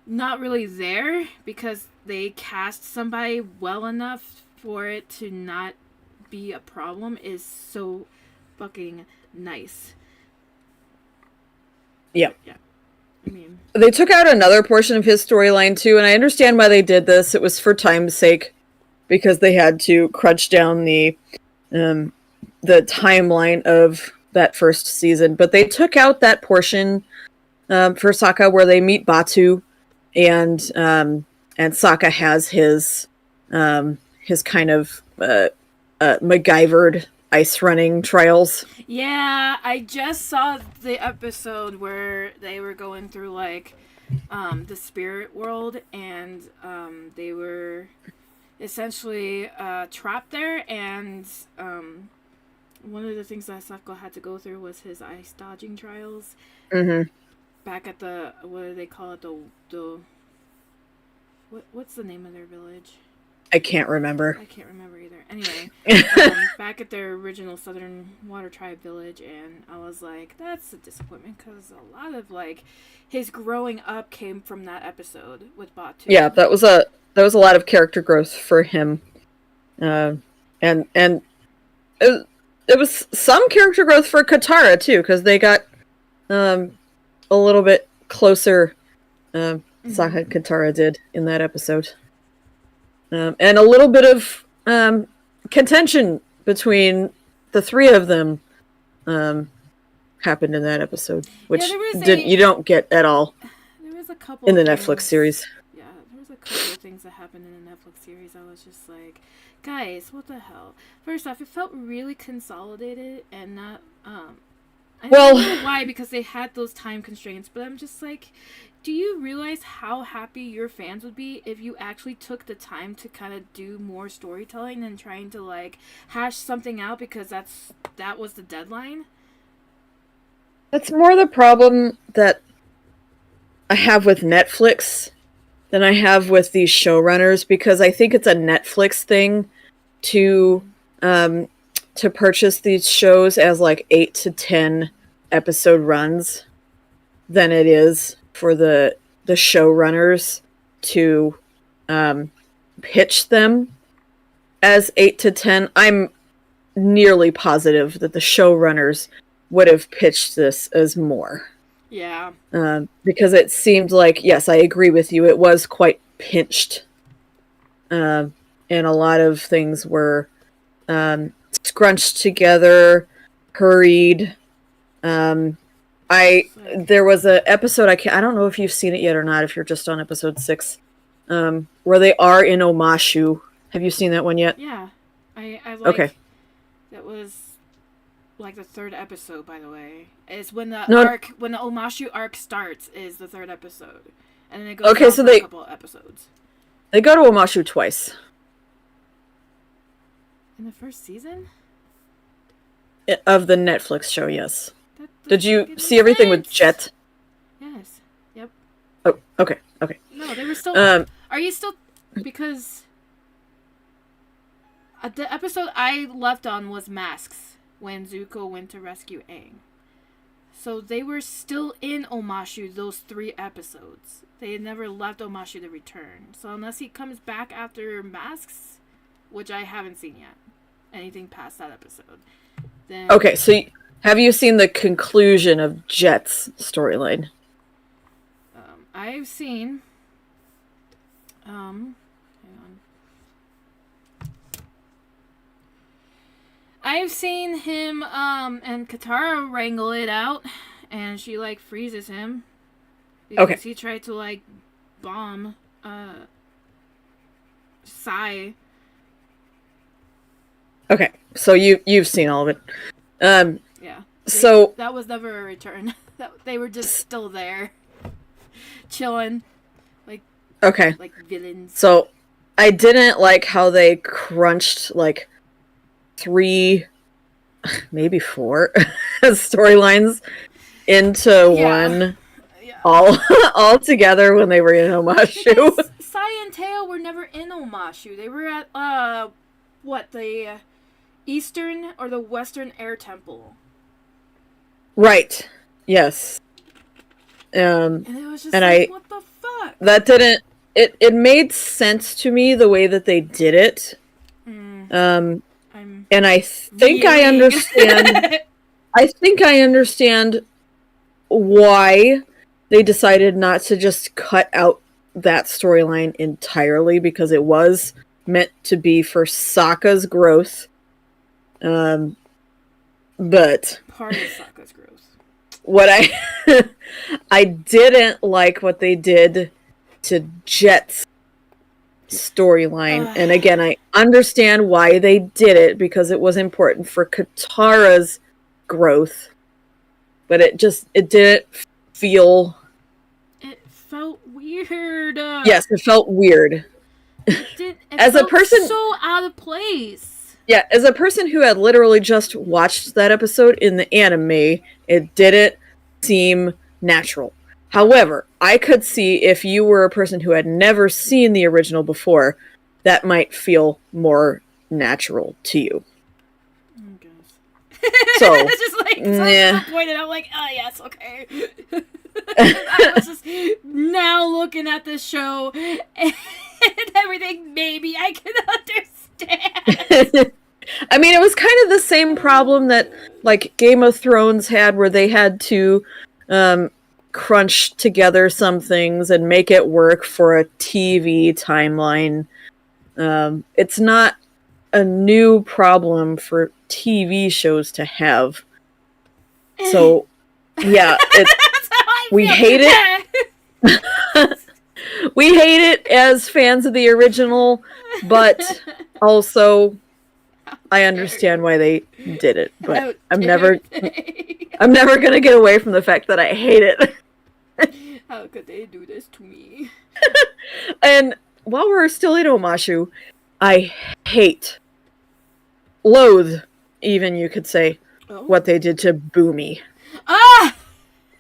not really there because they cast somebody well enough for it to not be a problem is so fucking nice. Yeah. Yeah. I mean, they took out another portion of his storyline too, and I understand why they did this. It was for time's sake, because they had to crunch down the timeline of that first season. But they took out that portion for Sokka where they meet Batu, and Sokka has his kind of MacGyvered ice running trials. Yeah, I just saw the episode where they were going through like the spirit world, and they were essentially trapped there, and one of the things that Sokka had to go through was his ice dodging trials. Mm-hmm. Back at what do they call it, what's the name of their village? I can't remember. I can't remember either. Anyway, back at their original Southern Water Tribe village, and I was like, that's a disappointment because a lot of like his growing up came from that episode with Batu. Yeah, that was a lot of character growth for him, and it was some character growth for Katara too, because they got a little bit closer. Sokka and Katara did in that episode. And a little bit of contention between the three of them happened in that episode, which there was you don't get at all there was a couple in the of Netflix things. series. Yeah, there was a couple of things that happened in the Netflix series. I was just like, guys, what the hell? First off, it felt really consolidated and not. I don't know why, because they had those time constraints. But I'm just like, do you realize how happy your fans would be if you actually took the time to kind of do more storytelling than trying to like hash something out because that was the deadline? That's more the problem that I have with Netflix than I have with these showrunners, because I think it's a Netflix thing to purchase these shows as like 8 to 10 episode runs than it is for the showrunners to pitch them as 8 to 10. I'm nearly positive that the showrunners would have pitched this as more. Yeah. Because it seemed like, yes, I agree with you, it was quite pinched. And a lot of things were scrunched together, hurried. There was an episode, I don't know if you've seen it yet or not, if you're just on episode 6, where they are in Omashu. Have you seen that one yet? Yeah. I like, okay. That was like the 3rd episode, by the way. It's when the when the Omashu arc starts is the 3rd episode. And then it goes on for a couple episodes. They go to Omashu twice. In the 1st season? Of the Netflix show, yes. Did you see everything with Jet? Yes. Yep. Oh, okay. No, they were still... are you still... Because... the episode I left on was Masks, when Zuko went to rescue Aang. So they were still in Omashu those 3 episodes. They had never left Omashu to return. So unless he comes back after Masks, which I haven't seen yet, anything past that episode, then... Okay, so have you seen the conclusion of Jet's storyline? I've seen... hang on. I've seen him and Katara wrangle it out, and she like freezes him because he tried to like bomb Sai. Okay, so you've seen all of it. Yeah. So that was never a return. They were just still there, chilling, like villains. So I didn't like how they crunched like 3, maybe 4 storylines into one all together when they were in Omashu. Sai and Teo were never in Omashu. They were at the Eastern or the Western Air Temple. Right. Yes. And it was just what the fuck? That didn't it made sense to me the way that they did it. And I think I understand. I think I understand why they decided not to just cut out that storyline entirely, because it was meant to be for Sokka's growth. But part of Sokka's growth. What I didn't like what they did to Jet's storyline, and again, I understand why they did it, because it was important for Katara's growth, but it didn't feel... It felt weird. Yes, it felt weird. It felt a person so out of place. Yeah, as a person who had literally just watched that episode in the anime, it didn't seem natural. However, I could see if you were a person who had never seen the original before, that might feel more natural to you. Oh, gosh. So, it's just like, disappointed. I'm like, oh, yes, okay. I was just now looking at this show and everything, maybe I can understand. I mean, it was kind of the same problem that, like, Game of Thrones had, where they had to crunch together some things and make it work for a TV timeline. It's not a new problem for TV shows to have. So, yeah, That's how I we feel. hate it. We hate it as fans of the original, but also I understand why they did it. But I'm never gonna get away from the fact that I hate it. How could they do this to me? And while we're still in Omashu, I loathe, even you could say, what they did to Boomy. Ah!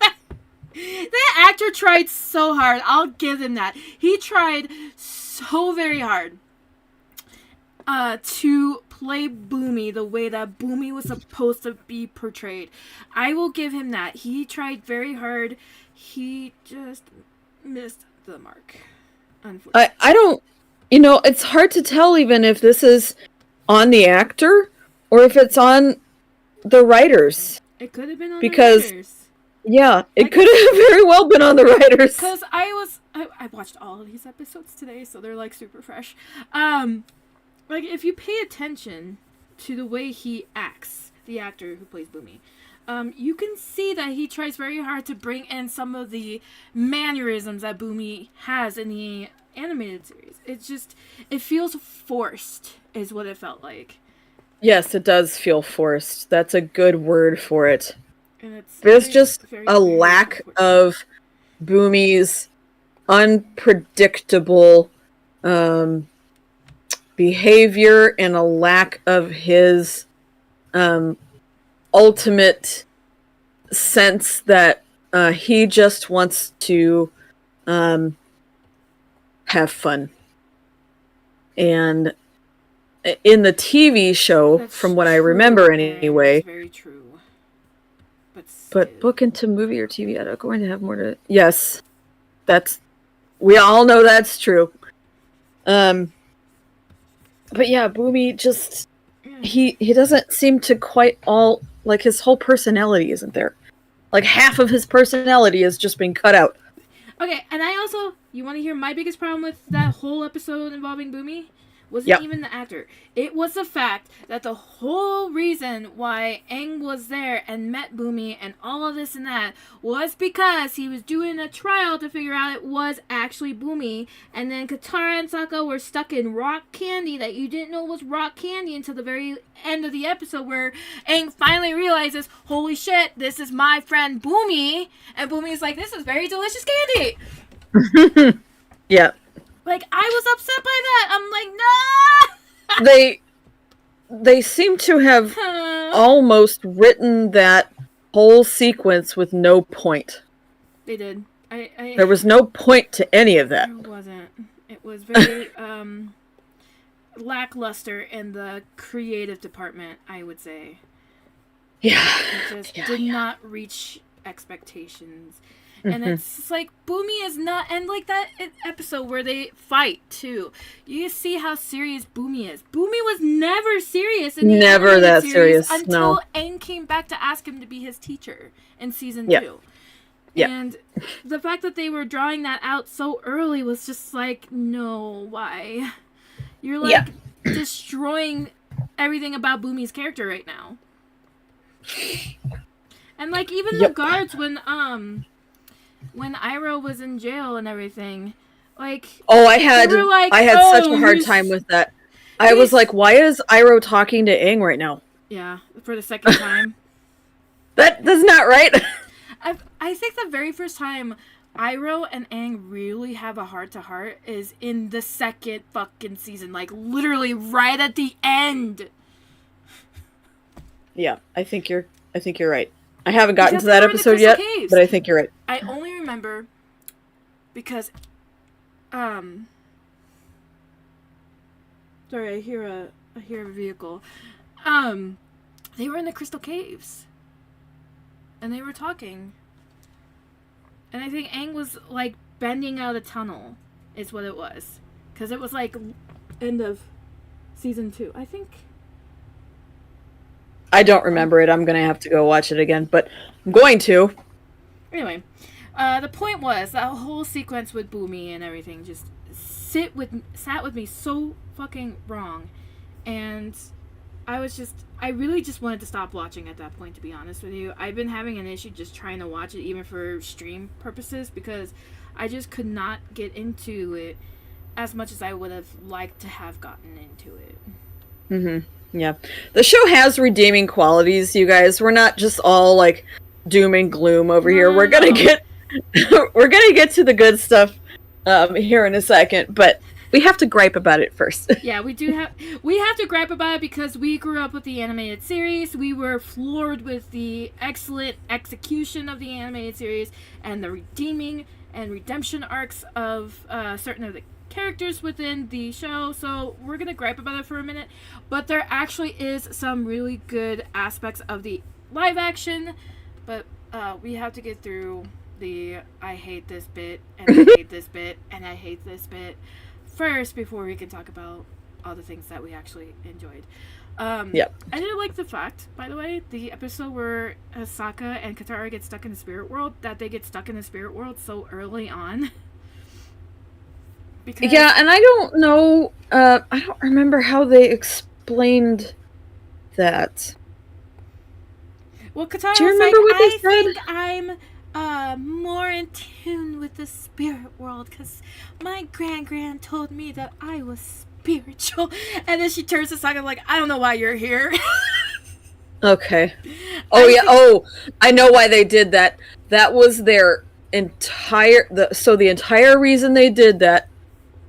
That actor tried so hard. I'll give him that. He tried so very hard to play Boomy the way that Boomy was supposed to be portrayed. I will give him that. He tried very hard. He just missed the mark. Unfortunately. I don't... You know, it's hard to tell even if this is on the actor or if it's on the writers. It could have been on the writers. Yeah, it could have very well been on the writers. Because I watched all of these episodes today, so they're like super fresh. Like if you pay attention to the way he acts, the actor who plays Boomy, you can see that he tries very hard to bring in some of the mannerisms that Boomy has in the animated series. It feels forced, is what it felt like. Yes, it does feel forced. That's a good word for it. And there's just a lack of Boomy's unpredictable behavior and a lack of his ultimate sense that he just wants to have fun. And in the TV show, from what I remember anyway... That's very true. But book into movie or TV, I'm going to have more to... Yes. We all know that's true. But yeah, Boomy just... He doesn't seem to quite all... Like, his whole personality isn't there. Like, half of his personality is just being cut out. Okay, and I also... You want to hear my biggest problem with that whole episode involving Boomy? Wasn't even the actor. It was the fact that the whole reason why Aang was there and met Boomy and all of this and that was because he was doing a trial to figure out it was actually Boomy, and then Katara and Sokka were stuck in rock candy that you didn't know was rock candy until the very end of the episode where Aang finally realizes, holy shit, this is my friend Boomy, and Boomy's like, this is very delicious candy. Yeah. Like, I was upset by that. I'm like, no! They seem to have almost written that whole sequence with no point. They did. There was no point to any of that. There wasn't. It was very lackluster in the creative department, I would say. Yeah. It just did not reach expectations. And it's just like, Boomy is not... And like that episode where they fight, too. You see how serious Boomy is. Boomy was never serious in the never that series serious, until no. Aang came back to ask him to be his teacher in season 2. Yeah. And the fact that they were drawing that out so early was just like, no, why? You're like destroying everything about Boomy's character right now. And like even the guards when Iroh was in jail and everything, like I had such a hard time with that. I was like, why is Iroh talking to Aang right now? Yeah, for the second time. That's not right. I think the very first time Iroh and Aang really have a heart-to-heart is in the second fucking season. Like, literally right at the end. Yeah, I think you're right. I haven't gotten to that episode yet, but I think you're right. I only remember because, sorry, I hear a vehicle. They were in the Crystal Caves, and they were talking, and I think Aang was like bending out a tunnel, is what it was, because it was like end of season 2, I think. I don't remember it. I'm going to have to go watch it again, but I'm going to. Anyway, the point was that whole sequence with Boomy and everything just sat with me so fucking wrong. And I really just wanted to stop watching at that point, to be honest with you. I've been having an issue just trying to watch it, even for stream purposes, because I just could not get into it as much as I would have liked to have gotten into it. Mm-hmm. Yeah. The show has redeeming qualities, you guys. We're not just all, like, doom and gloom over here. We're gonna get to the good stuff here in a second, but we have to gripe about it first. Yeah, we have to gripe about it because we grew up with the animated series. We were floored with the excellent execution of the animated series and the redeeming and redemption arcs of certain of the characters within the show. So we're gonna gripe about it for a minute, but there actually is some really good aspects of the live action. But we have to get through the I hate this bit and I hate this bit and I hate this bit first before we can talk about all the things that we actually enjoyed. Yep. I did like the fact, by the way, the episode where Sokka and Katara get stuck in the spirit world, that they get stuck in the spirit world so early on. Because... Yeah, and I don't know, I don't remember how they explained that. Well, Katara Do you was remember like, what they I said? think I'm more in tune with the spirit world because my grand told me that I was spiritual. And then she turns to Sokka like, I don't know why you're here. Okay. I know why they did that. That was their entire... the entire reason they did that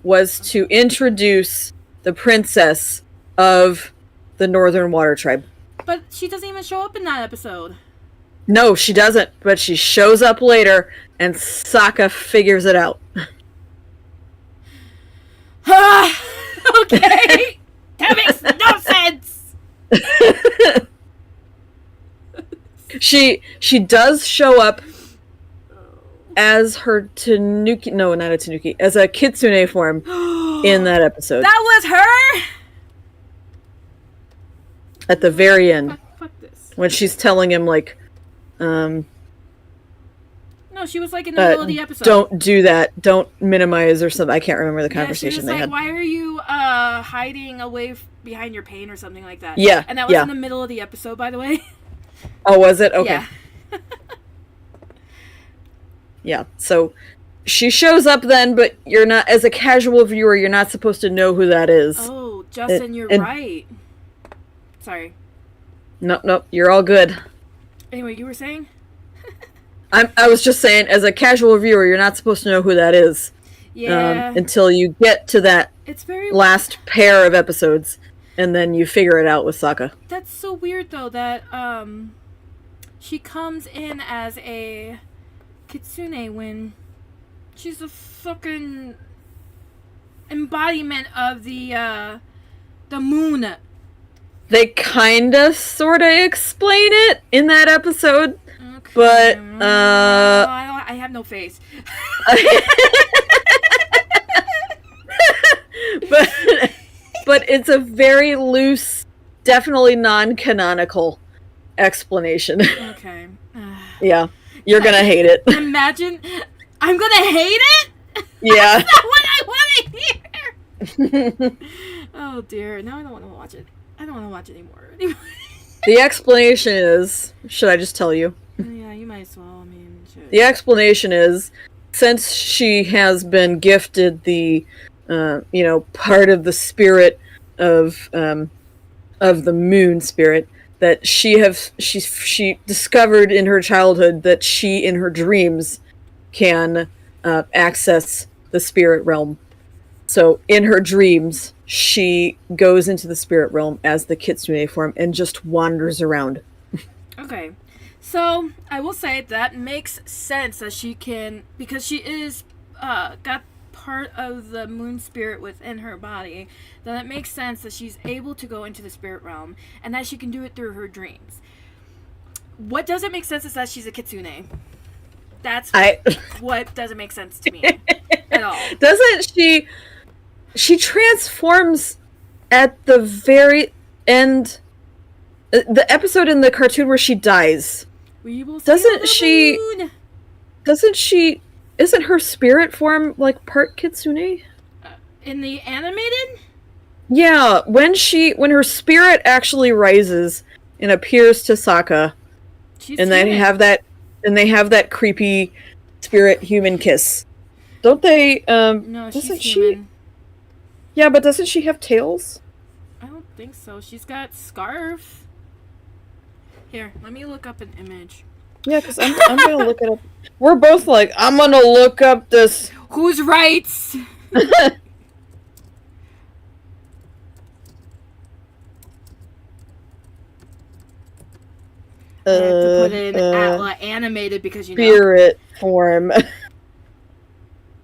was to introduce the princess of the Northern Water Tribe. But she doesn't even show up in that episode. No, she doesn't, but she shows up later, and Sokka figures it out. Okay! That makes no sense! She does show up as her Tanuki... No, not a Tanuki. As a Kitsune form in that episode. That was her?! At the very end. Fuck this. When she's telling him, like... No, she was like in the middle of the episode. Don't do that. Don't minimize or something. I can't remember the conversation they had. Why are you hiding away behind your pain or something like that? Yeah. And that was in the middle of the episode, by the way. Oh, was it? Okay. Yeah. Yeah. So she shows up then, but you're not, as a casual viewer, you're not supposed to know who that is. Oh, Justin, you're right. Sorry. Nope. You're all good. Anyway, you were saying? I was just saying, as a casual viewer, you're not supposed to know who that is. Yeah. Until you get to that last pair of episodes, and then you figure it out with Sokka. That's so weird, though, that she comes in as a Kitsune when she's a fucking embodiment of the moon. They kinda sorta explain it in that episode. Okay. But I have no face. but it's a very loose, definitely non-canonical explanation. Okay. Yeah. You're gonna hate it. Imagine I'm gonna hate it? Yeah. That's not what I wanna hear. Oh dear, now I don't wanna watch it. I don't want to watch it anymore. The explanation is... Should I just tell you? Yeah, you might as well. I mean, should. The explanation is, since she has been gifted the, part of the spirit of the moon spirit, that she discovered in her childhood that she, in her dreams, can access the spirit realm. So, in her dreams, she goes into the spirit realm as the Kitsune form and just wanders around. Okay. So, I will say that makes sense that she can... Because she is... got part of the moon spirit within her body. Then it makes sense that she's able to go into the spirit realm. And that she can do it through her dreams. What doesn't make sense is that she's a Kitsune. That's what doesn't make sense to me. At all. Doesn't she... She transforms at the very end. The episode in the cartoon where she dies. We will doesn't she? Moon. Doesn't she? Isn't her spirit form like part Kitsune? In the animated? Yeah, when her spirit actually rises and appears to Sokka, She's and then human. they have that creepy spirit human kiss. Don't they? No, she's Doesn't she? human. Yeah, but doesn't she have tails? I don't think so. She's got scarf. Here, let me look up an image. Yeah, because I'm gonna look it up. We're both like, I'm gonna look up this. Whose rights? I have to put it in Atla animated because spirit form.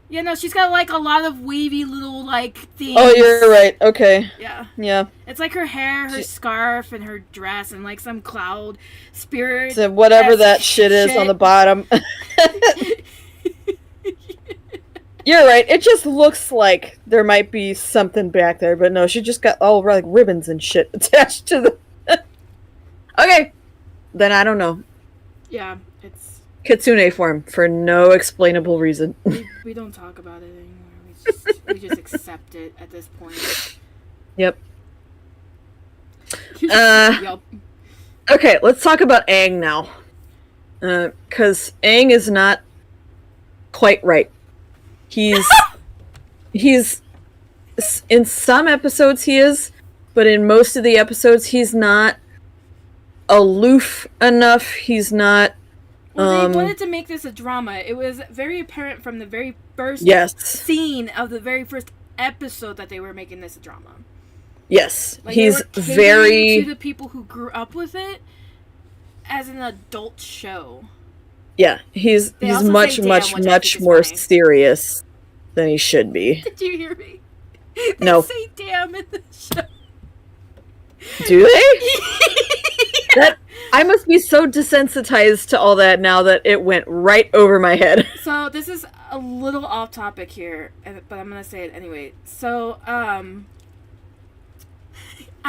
Yeah, no, she's got like a lot of wavy little like things. Oh, you're right. Okay. Yeah. It's like her hair, her scarf, and her dress, and like some cloud spirit. So whatever that shit is on the bottom. You're right. It just looks like there might be something back there, but no, she just got all like ribbons and shit attached to the. Okay, then I don't know. Yeah, it's Kitsune form for no explainable reason. We don't talk about it anymore. We just accept it at this point. Yep. Yep. Okay, let's talk about Aang now. Because Aang is not quite right. He's in some episodes he is, but in most of the episodes he's not aloof enough. He's not. Well, they wanted to make this a drama. It was very apparent from the very first scene of the very first episode that they were making this a drama. Yes, like, he's very to the people who grew up with it as an adult show. Yeah, he's much more serious than he should be. Did you hear me? No. They say damn in the show. Do they? That I must be so desensitized to all that now that it went right over my head. So this is a little off topic here, but I'm gonna say it anyway. So, I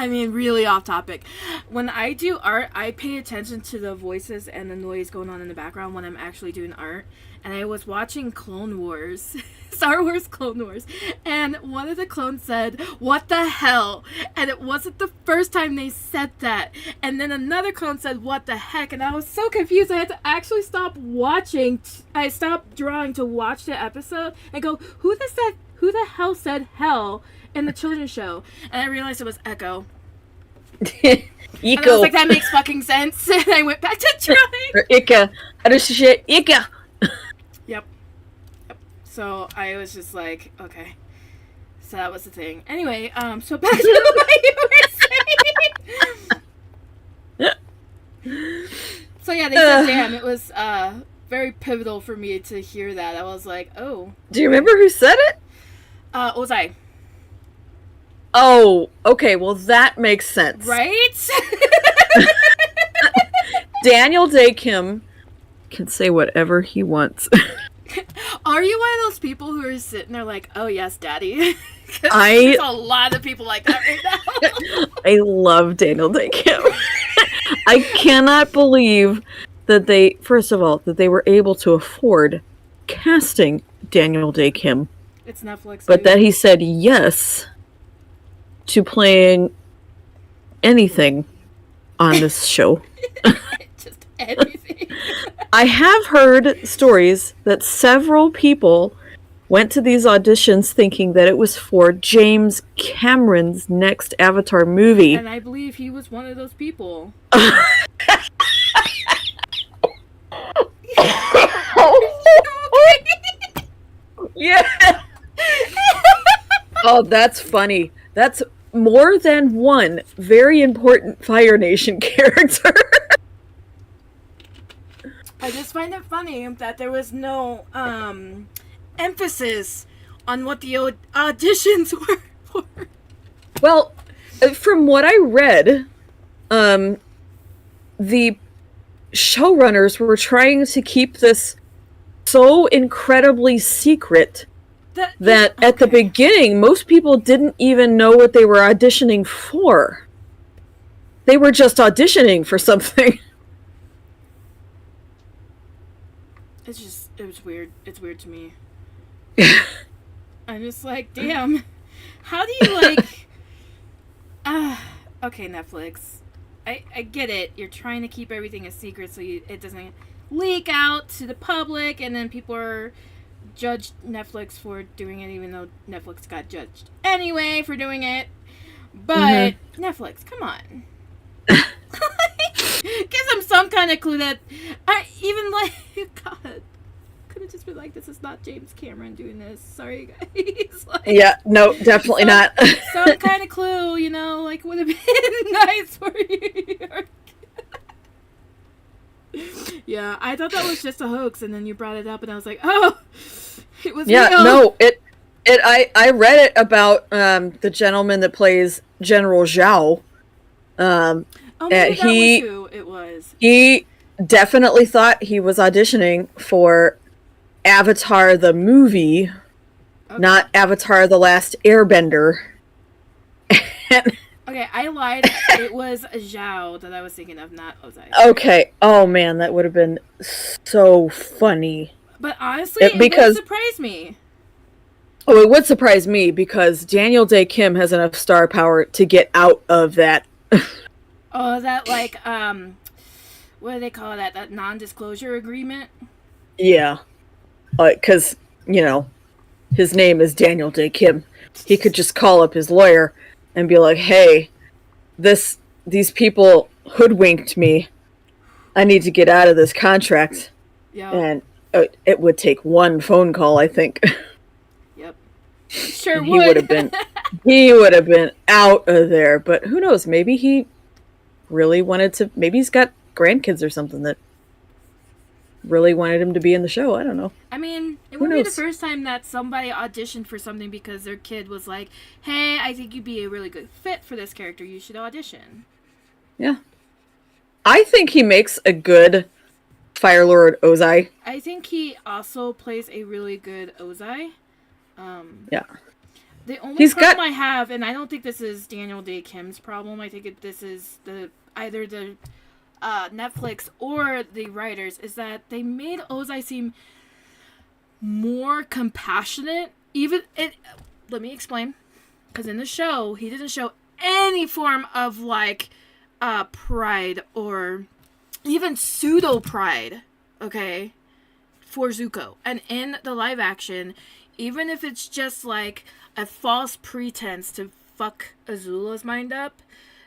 mean, really off topic. When I do art, I pay attention to the voices and the noise going on in the background when I'm actually doing art. And I was watching Clone Wars, Star Wars Clone Wars, and one of the clones said, "What the hell?" And it wasn't the first time they said that. And then another clone said, "What the heck?" And I was so confused. I had to actually stop watching. I stopped drawing to watch the episode and go, who the hell said hell in the children's show? And I realized it was Echo. Echo. And I was like, that makes fucking sense. And I went back to drawing. Or Ika. How does she say Ika? Yep. So I was just like, okay. So that was the thing. Anyway, so back to what you were saying. So yeah, they said damn. It was very pivotal for me to hear that. I was like, oh. Do you remember who said it? Ozai. Oh, okay. Well, that makes sense. Right? Daniel Day-Kim can say whatever he wants. Are you one of those people who are sitting there like, oh yes, daddy? There's a lot of people like that right now. I love Daniel Day-Kim. I cannot believe that first of all, that they were able to afford casting Daniel Day-Kim. It's Netflix. But that he said yes to playing anything on this show. Just anything. I have heard stories that several people went to these auditions thinking that it was for James Cameron's next Avatar movie. And I believe he was one of those people. Yeah. Oh, that's funny. That's more than one very important Fire Nation character. I just find it funny that there was no emphasis on what the auditions were for. Well, from what I read, the showrunners were trying to keep this so incredibly secret that at the beginning, most people didn't even know what they were auditioning for. They were just auditioning for something. It was weird. It's weird to me. I'm just like, damn. How do you, like... okay, Netflix. I get it. You're trying to keep everything a secret so it doesn't leak out to the public, and then people are judge Netflix for doing it, even though Netflix got judged anyway for doing it. But Netflix, come on. Give them some kind of clue that God, could have just been like, this is not James Cameron doing this. Sorry, guys. Yeah, no, definitely not. Some kind of clue, would have been nice for you. Yeah, I thought that was just a hoax, and then you brought it up, and I was like, oh, it was real. No, I read it about the gentleman that plays General Zhao. Maybe that was who it was. He definitely thought he was auditioning for Avatar the movie, not Avatar the Last Airbender. Okay, I lied. It was Zhao that I was thinking of, not Ozai. Okay. Oh man, that would have been so funny. But honestly, it would surprise me. Oh, it would surprise me because Daniel Day Kim has enough star power to get out of that. Oh, that what do they call that? That non-disclosure agreement? Yeah. Because, his name is Daniel Day Kim. He could just call up his lawyer and be like, hey, these people hoodwinked me. I need to get out of this contract. Yeah. And it would take one phone call, I think. Yep. Sure would. He would have been out of there. But who knows? Maybe he really wanted to. Maybe he's got grandkids or something that really wanted him to be in the show. I don't know. I mean, it wouldn't be the first time that somebody auditioned for something because their kid was like, hey, I think you'd be a really good fit for this character. You should audition. Yeah. I think he makes a good Fire Lord Ozai. I think he also plays a really good Ozai. Yeah. The only problem I have, and I don't think this is Daniel Day Kim's problem, I think this is either the Netflix or the writers, is that they made Ozai seem more compassionate. Let me explain. Because in the show, he didn't show any form of pride or even pseudo pride, okay, for Zuko. And in the live action, even if it's just like a false pretense to fuck Azula's mind up,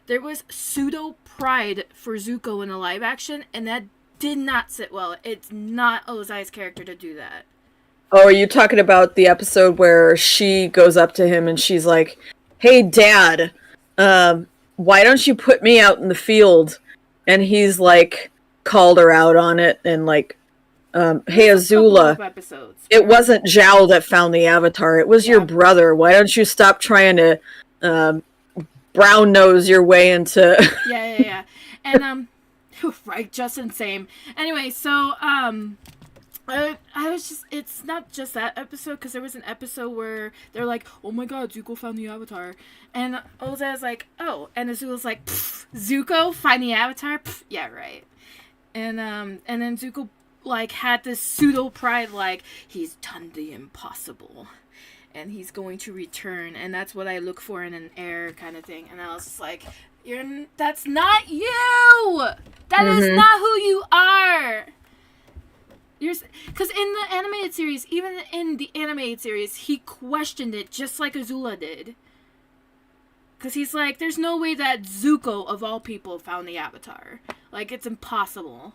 there was pseudo pride for Zuko in the live action, and that did not sit well. It's not Ozai's character to do that. Oh, are you talking about the episode where she goes up to him and she's like, hey, Dad, why don't you put me out in the field? And he's like, called her out on it and like, hey, Azula, it wasn't Zhao that found the Avatar. It was your brother. Why don't you stop trying to brown nose your way into... Yeah. And, right, just insane. Anyway, so, I was just, it's not just that episode, because there was an episode where they're like, oh my god, Zuko found the Avatar. And Ozai's like, oh, and Azula's like, Zuko find the Avatar? Pff, yeah, right. And then Zuko, had this pseudo pride, he's done the impossible. And he's going to return, and that's what I look for in an heir kind of thing. And I was just like, that's not you! That is not who you are! Because in the animated series, even in the animated series, he questioned it just like Azula did. Because he's like, there's no way that Zuko, of all people, found the Avatar. It's impossible.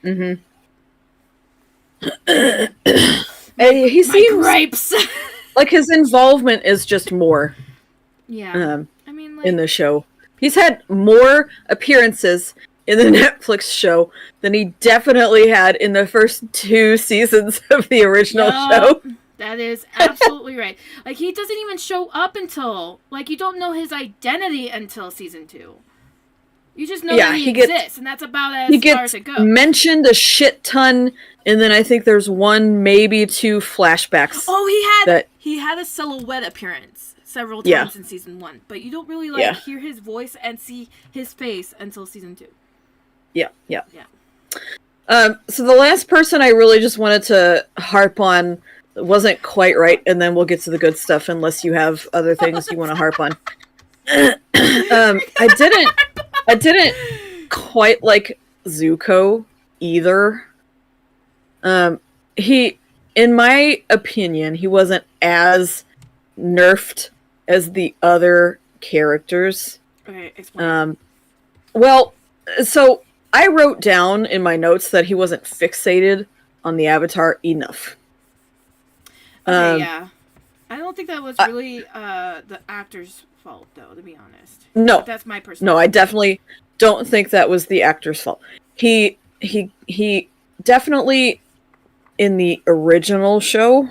Mm-hmm. And he seems... gripes! his involvement is just more. Yeah. In the show. He's had more appearances in the Netflix show than he definitely had in the first 2 seasons of the original show. That is absolutely right. He doesn't even show up until, you don't know his identity until season 2. You just know that he exists, and that's about as far as it goes. He gets mentioned a shit ton, and then I think there's 1, maybe 2 flashbacks. Oh, he had a silhouette appearance several times in season 1, but you don't really hear his voice and see his face until season 2. Yeah. So the last person I really just wanted to harp on wasn't quite right, and then we'll get to the good stuff unless you have other things you want to harp on. I didn't quite like Zuko either. He, in my opinion, he wasn't as nerfed as the other characters. Okay, explain. Well, so I wrote down in my notes that he wasn't fixated on the Avatar enough. Okay, yeah. I don't think that was really the actor's fault, though, to be honest. No. But that's my personal No, I definitely don't think that was the actor's fault. He definitely, in the original show,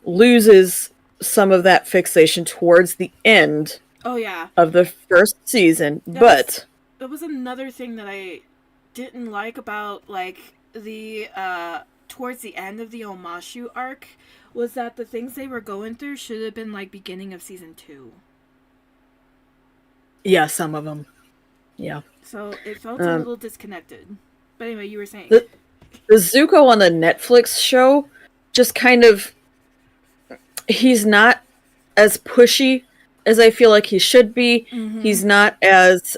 loses some of that fixation towards the end Oh, yeah. of the first season, but that was another thing that I didn't like about, like, the towards the end of the Omashu arc, was that the things they were going through should have been, like, beginning of season 2. yeah, some of them. Yeah. So it felt a little disconnected. But anyway, you were saying. The Zuko on the Netflix show just kind of, he's not as pushy as I feel like he should be. Mm-hmm. He's not as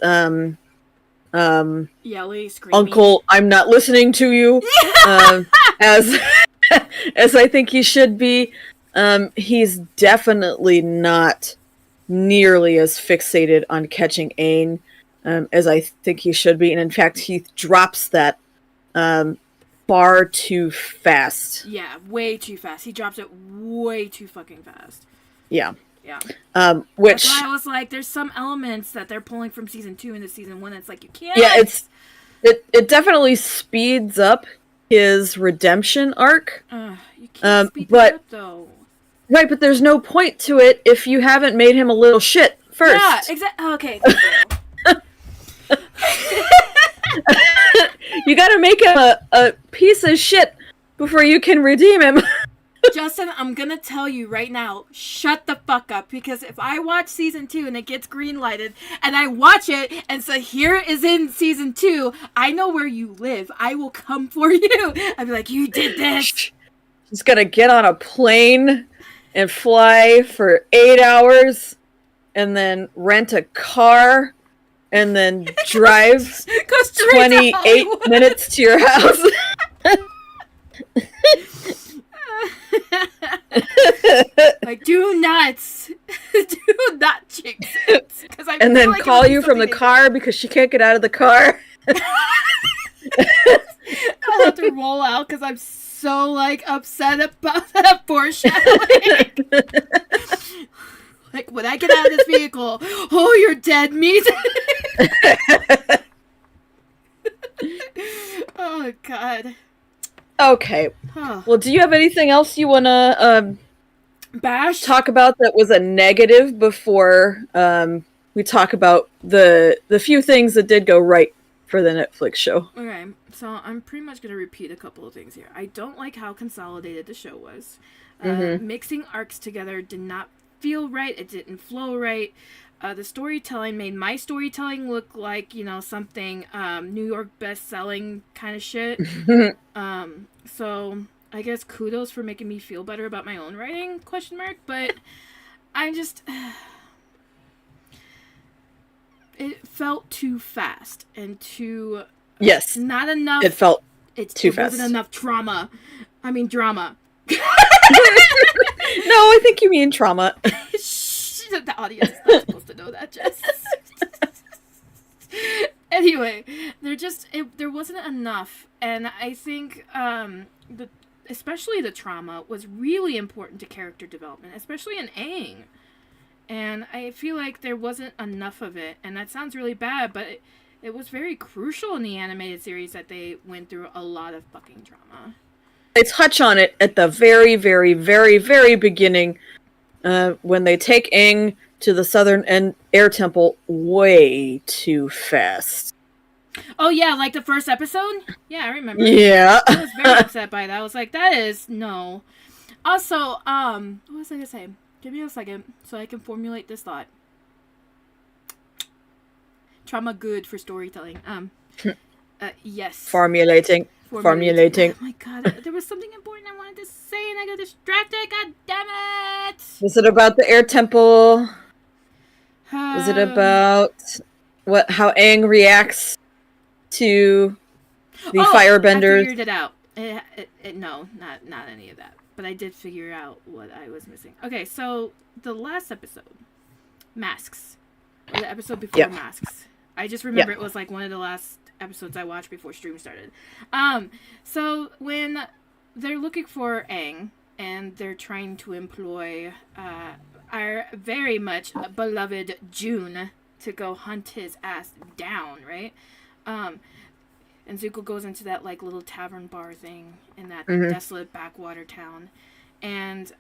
yelly, screaming. Uncle, I'm not listening to you. As as I think he should be. He's definitely not nearly as fixated on catching Aang as I think he should be, and in fact, he drops that far too fast. Yeah, way too fast. He drops it way too fucking fast. Yeah. Yeah. Which, that's why I was like, there's some elements that they're pulling from season 2 into season 1. It's like, you can't. Yeah, it definitely speeds up his redemption arc. You can't speed that up, though. Right, but there's no point to it if you haven't made him a little shit first. Yeah, exactly. Okay. You gotta make him a piece of shit before you can redeem him. Justin, I'm gonna tell you right now, shut the fuck up, because if I watch season 2 and it gets green lighted and I watch it and so here is in season 2, I know where you live. I will come for you. I'll be like, you did this. He's gonna get on a plane and fly for 8 hours and then rent a car and then drive 28 minutes to your house. Like, do not jinx it. And then call you from the car because she can't get out of the car. I'll have to roll out because I'm so, like, upset about that foreshadowing. Like, when I get out of this vehicle, oh, you're dead meat. Oh, God. Okay. Huh. Well, do you have anything else you want to bash talk about that was a negative before we talk about the few things that did go right for the Netflix show? Okay, so I'm pretty much going to repeat a couple of things here. I don't like how consolidated the show was. Mixing arcs together did not feel right. It didn't flow right. The storytelling made my storytelling look like, something New York best-selling kind of shit. So I guess kudos for making me feel better about my own writing, ? But I'm just... it felt too fast and too... Yes. Not enough... It felt too fast. Wasn't enough drama. No, I think you mean trauma. The audience is not supposed to know that, Jess. Anyway, there wasn't enough, and I think especially the trauma was really important to character development, especially in Aang. And I feel like there wasn't enough of it, and that sounds really bad, but it was very crucial in the animated series that they went through a lot of fucking drama. They touch on it at the very, very, very, very beginning. When they take Aang to the southern air temple way too fast. Oh yeah, like the first episode? Yeah, I remember. Yeah. I was very upset by that. I was like, that is no. Also, what was I gonna say? Give me a second so I can formulate this thought. Trauma good for storytelling. Yes. Formulating. Oh my god, there was something important I wanted to say and I got distracted. God damn it! Was it about the air temple? Was it about how Aang reacts to the firebenders? I figured it out. No, not any of that. But I did figure out what I was missing. Okay, so the last episode, Masks, or the episode before Masks. I just remember it was like one of the last episodes I watched before stream started. So when they're looking for Aang and they're trying to employ our very much beloved June to go hunt his ass down, right? And Zuko goes into that like little tavern bar thing in that desolate backwater town, and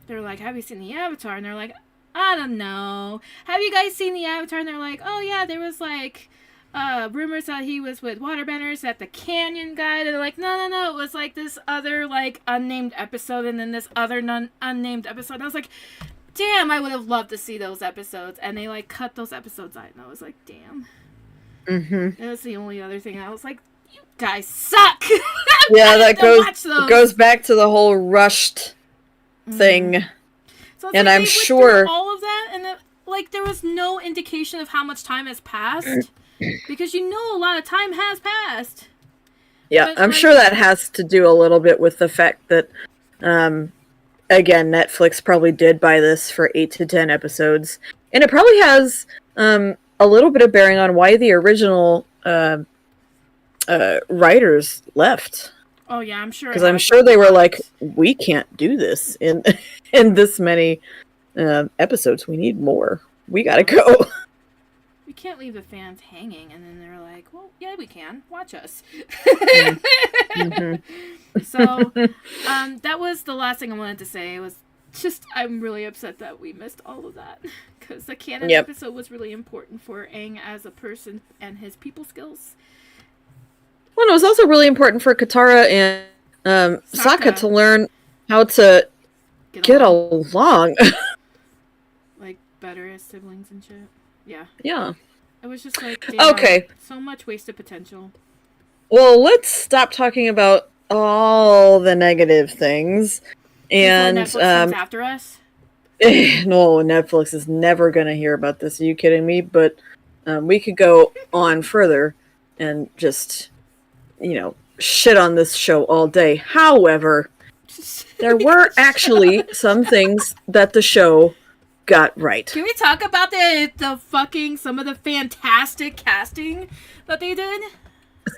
they're like, "Have you seen the Avatar?" And they're like, "I don't know. Have you guys seen the Avatar?" And they're like, "Oh yeah, there was like rumors that he was with waterbenders at the canyon guy." They're like, no, it was like this other like unnamed episode, and then this other unnamed episode. And I was like, damn, I would have loved to see those episodes. And they like cut those episodes out, and I was like, damn. That was the only other thing. I was like, you guys suck. Yeah, that goes back to the whole rushed thing. So and like I'm sure all of that, and like there was no indication of how much time has passed, because you know a lot of time has passed. Yeah, but I'm sure that has to do a little bit with the fact that, again, Netflix probably did buy this for 8 to 10 episodes, and it probably has a little bit of bearing on why the original writers left. Oh yeah, I'm sure. Because I'm sure they were like, we can't do this in this many episodes. We need more. We gotta go. We can't leave the fans hanging, and then they're like, well, yeah, we can. Watch us. So, that was the last thing I wanted to say. It was just, I'm really upset that we missed all of that. Because the canon episode was really important for Aang as a person and his people skills. Well, it was also really important for Katara and Sokka to learn how to get along. Like, better as siblings and shit. Yeah. Yeah. It was just like, damn, okay. So much wasted potential. Well, let's stop talking about all the negative things. And Netflix comes after us? No, Netflix is never going to hear about this. Are you kidding me? But we could go on further and just, shit on this show all day. However, there were actually some things that the show got right. Can we talk about some of the fantastic casting that they did?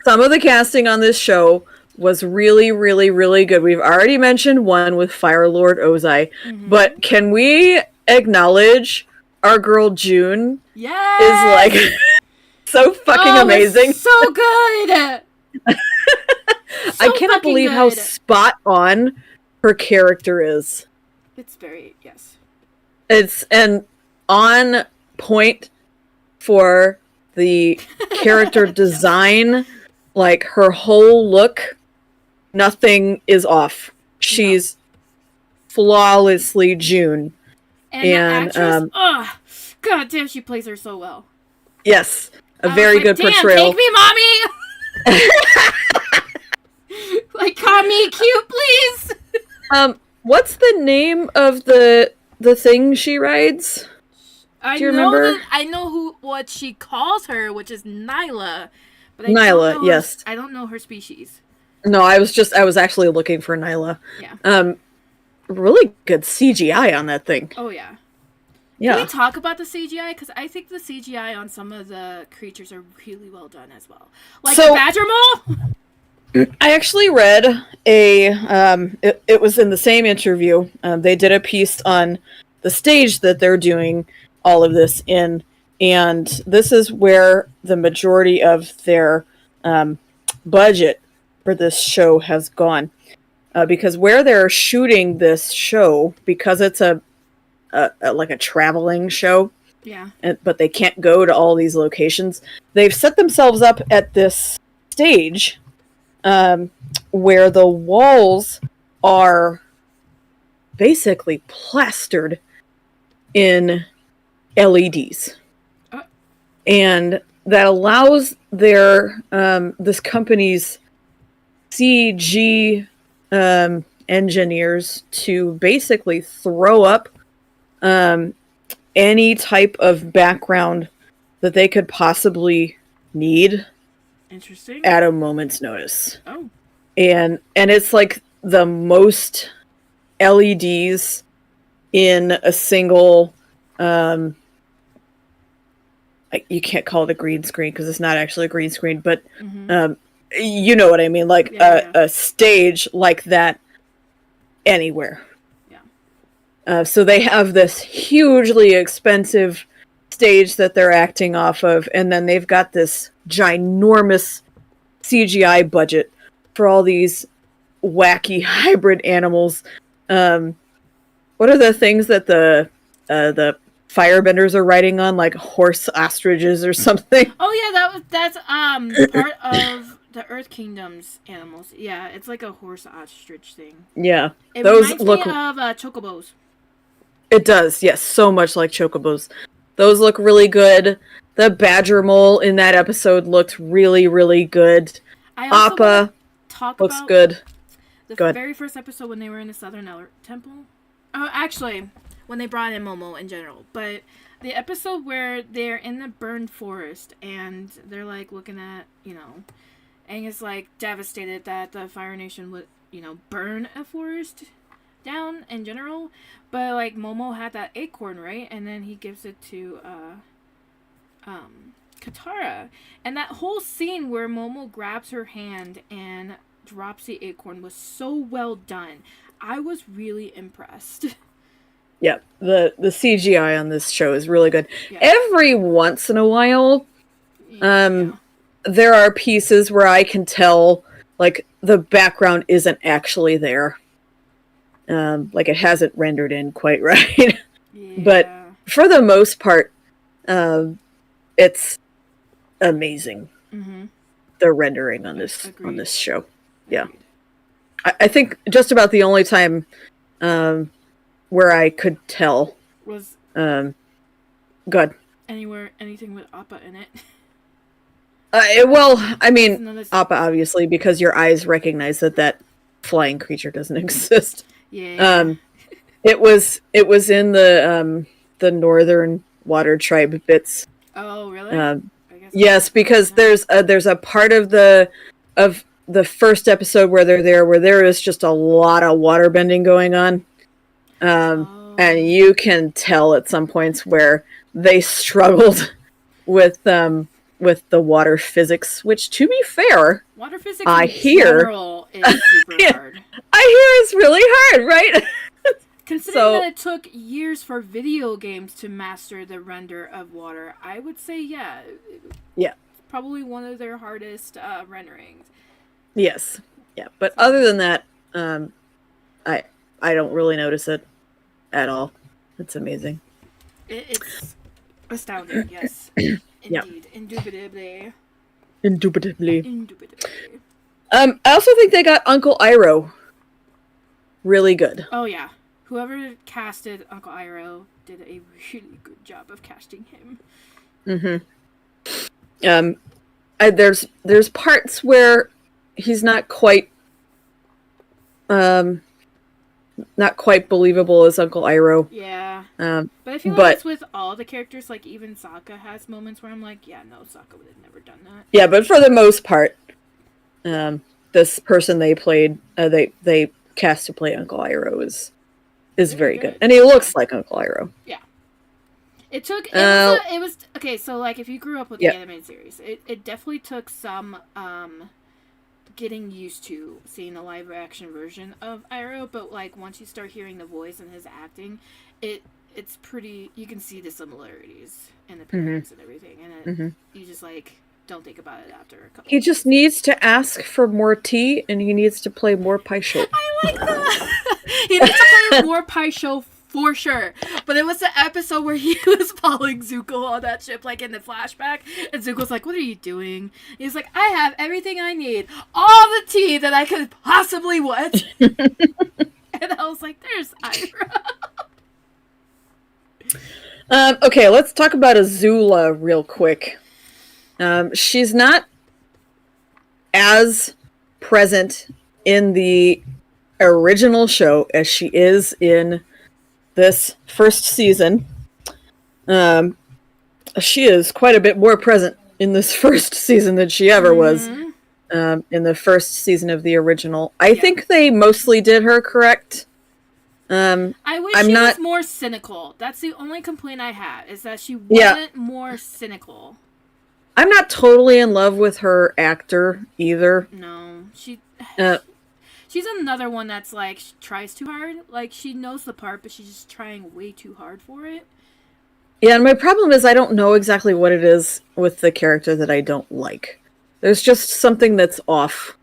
Some of the casting on this show was really, really, really good. We've already mentioned one with Fire Lord Ozai, but can we acknowledge our girl June? Yes! Is like so fucking amazing. So good. I cannot believe how spot on her character is. It's very It's and on point for the character design. Like her whole look, nothing is off. She's flawlessly June. And the actress, god damn, she plays her so well. Yes, a very good portrayal. Take me, mommy. Like, call me cute, please. What's the name of the thing she rides? Do you remember? I know what she calls her, which is Nyla. But Nyla, yes. I don't know her species. No, I was actually looking for Nyla. Yeah. Really good CGI on that thing. Oh yeah. Yeah. Can we talk about the CGI? Because I think the CGI on some of the creatures are really well done as well. Like the badger mole. I actually read it was in the same interview. They did a piece on the stage that they're doing all of this in, and this is where the majority of their budget for this show has gone. Because where they're shooting this show, because it's a like a traveling show, but they can't go to all these locations, they've set themselves up at this stage where the walls are basically plastered in LEDs. And that allows their this company's CG engineers to basically throw up any type of background that they could possibly need. Interesting. At a moment's notice. Oh. And it's like the most LEDs in a single you can't call it a green screen because it's not actually a green screen, but you know what I mean, like a stage like that anywhere. Yeah. So they have this hugely expensive stage that they're acting off of, and then they've got this ginormous CGI budget for all these wacky hybrid animals. What are the things that the firebenders are riding on, like horse ostriches or something? Oh yeah, that's part of the Earth Kingdom's animals. Yeah, it's like a horse ostrich thing. Yeah, it reminds me of chocobos. It does, yes, so much like chocobos. Those look really good. The badger mole in that episode looked really, really good. Appa looks good. The very first episode when they were in the Southern Temple. Oh, actually, when they brought in Momo in general. But the episode where they're in the burned forest and they're like looking at, Aang is like devastated that the Fire Nation would, burn a forest down in general. But like Momo had that acorn, right? And then he gives it to Katara. And that whole scene where Momo grabs her hand and drops the acorn was so well done. I was really impressed. Yeah, the CGI on this show is really good. Yeah. Every once in a while, there are pieces where I can tell, like, the background isn't actually there. Like, it hasn't rendered in quite right. Yeah. But for the most part, it's amazing. Mm-hmm. The rendering on this show. Yeah. I think just about the only time where I could tell was good. Anything with Appa in it. Well, I mean, Appa obviously, because your eyes recognize that flying creature doesn't exist. Yeah. It was in the Northern Water Tribe bits. Oh, really? Yes, because there's a part of the first episode where they're there, where there is just a lot of water bending going on. And you can tell at some points where they struggled with the water physics, which, to be fair, water physics in general is super hard. I hear it's really hard, right? Considering that it took years for video games to master the render of water, I would say, yeah. Probably one of their hardest renderings. Yes. Yeah. But other than that, I don't really notice it at all. It's amazing. It's astounding, yes. Indeed. Yeah. Indubitably. I also think they got Uncle Iroh really good. Oh, yeah. Whoever casted Uncle Iroh did a really good job of casting him. Mm-hmm. There's parts where he's not quite believable as Uncle Iroh. Yeah. But I feel like it's with all the characters, like even Sokka has moments where I'm like, yeah, no, Sokka would have never done that. Yeah, but for the most part, this person they played, they cast to play Uncle Iroh is very good. And he looks like Uncle Iroh. Yeah. It was okay, so like if you grew up with the animated series, it definitely took some getting used to seeing a live action version of Iroh, but like once you start hearing the voice and his acting, it's pretty, you can see the similarities in the appearance and everything, and you just like don't think about it after a couple. He just needs to ask for more tea, and he needs to play more Pai Sho. I like that. He needs to play more Pai Sho for sure. But it was the episode where he was following Zuko on that ship, like in the flashback, and Zuko's like, "What are you doing?" He's like, "I have everything I need, all the tea that I could possibly want." And I was like, "There's Iroh." Okay, let's talk about Azula real quick. She's not as present in the original show as she is in this first season. She is quite a bit more present in this first season than she ever was in the first season of the original. I think they mostly did her correct. I wish she was more cynical. That's the only complaint I have, is that she wasn't more cynical. I'm not totally in love with her actor either. No, she's another one that's like, she tries too hard. Like, she knows the part, but she's just trying way too hard for it. Yeah, and my problem is I don't know exactly what it is with the character that I don't like. There's just something that's off.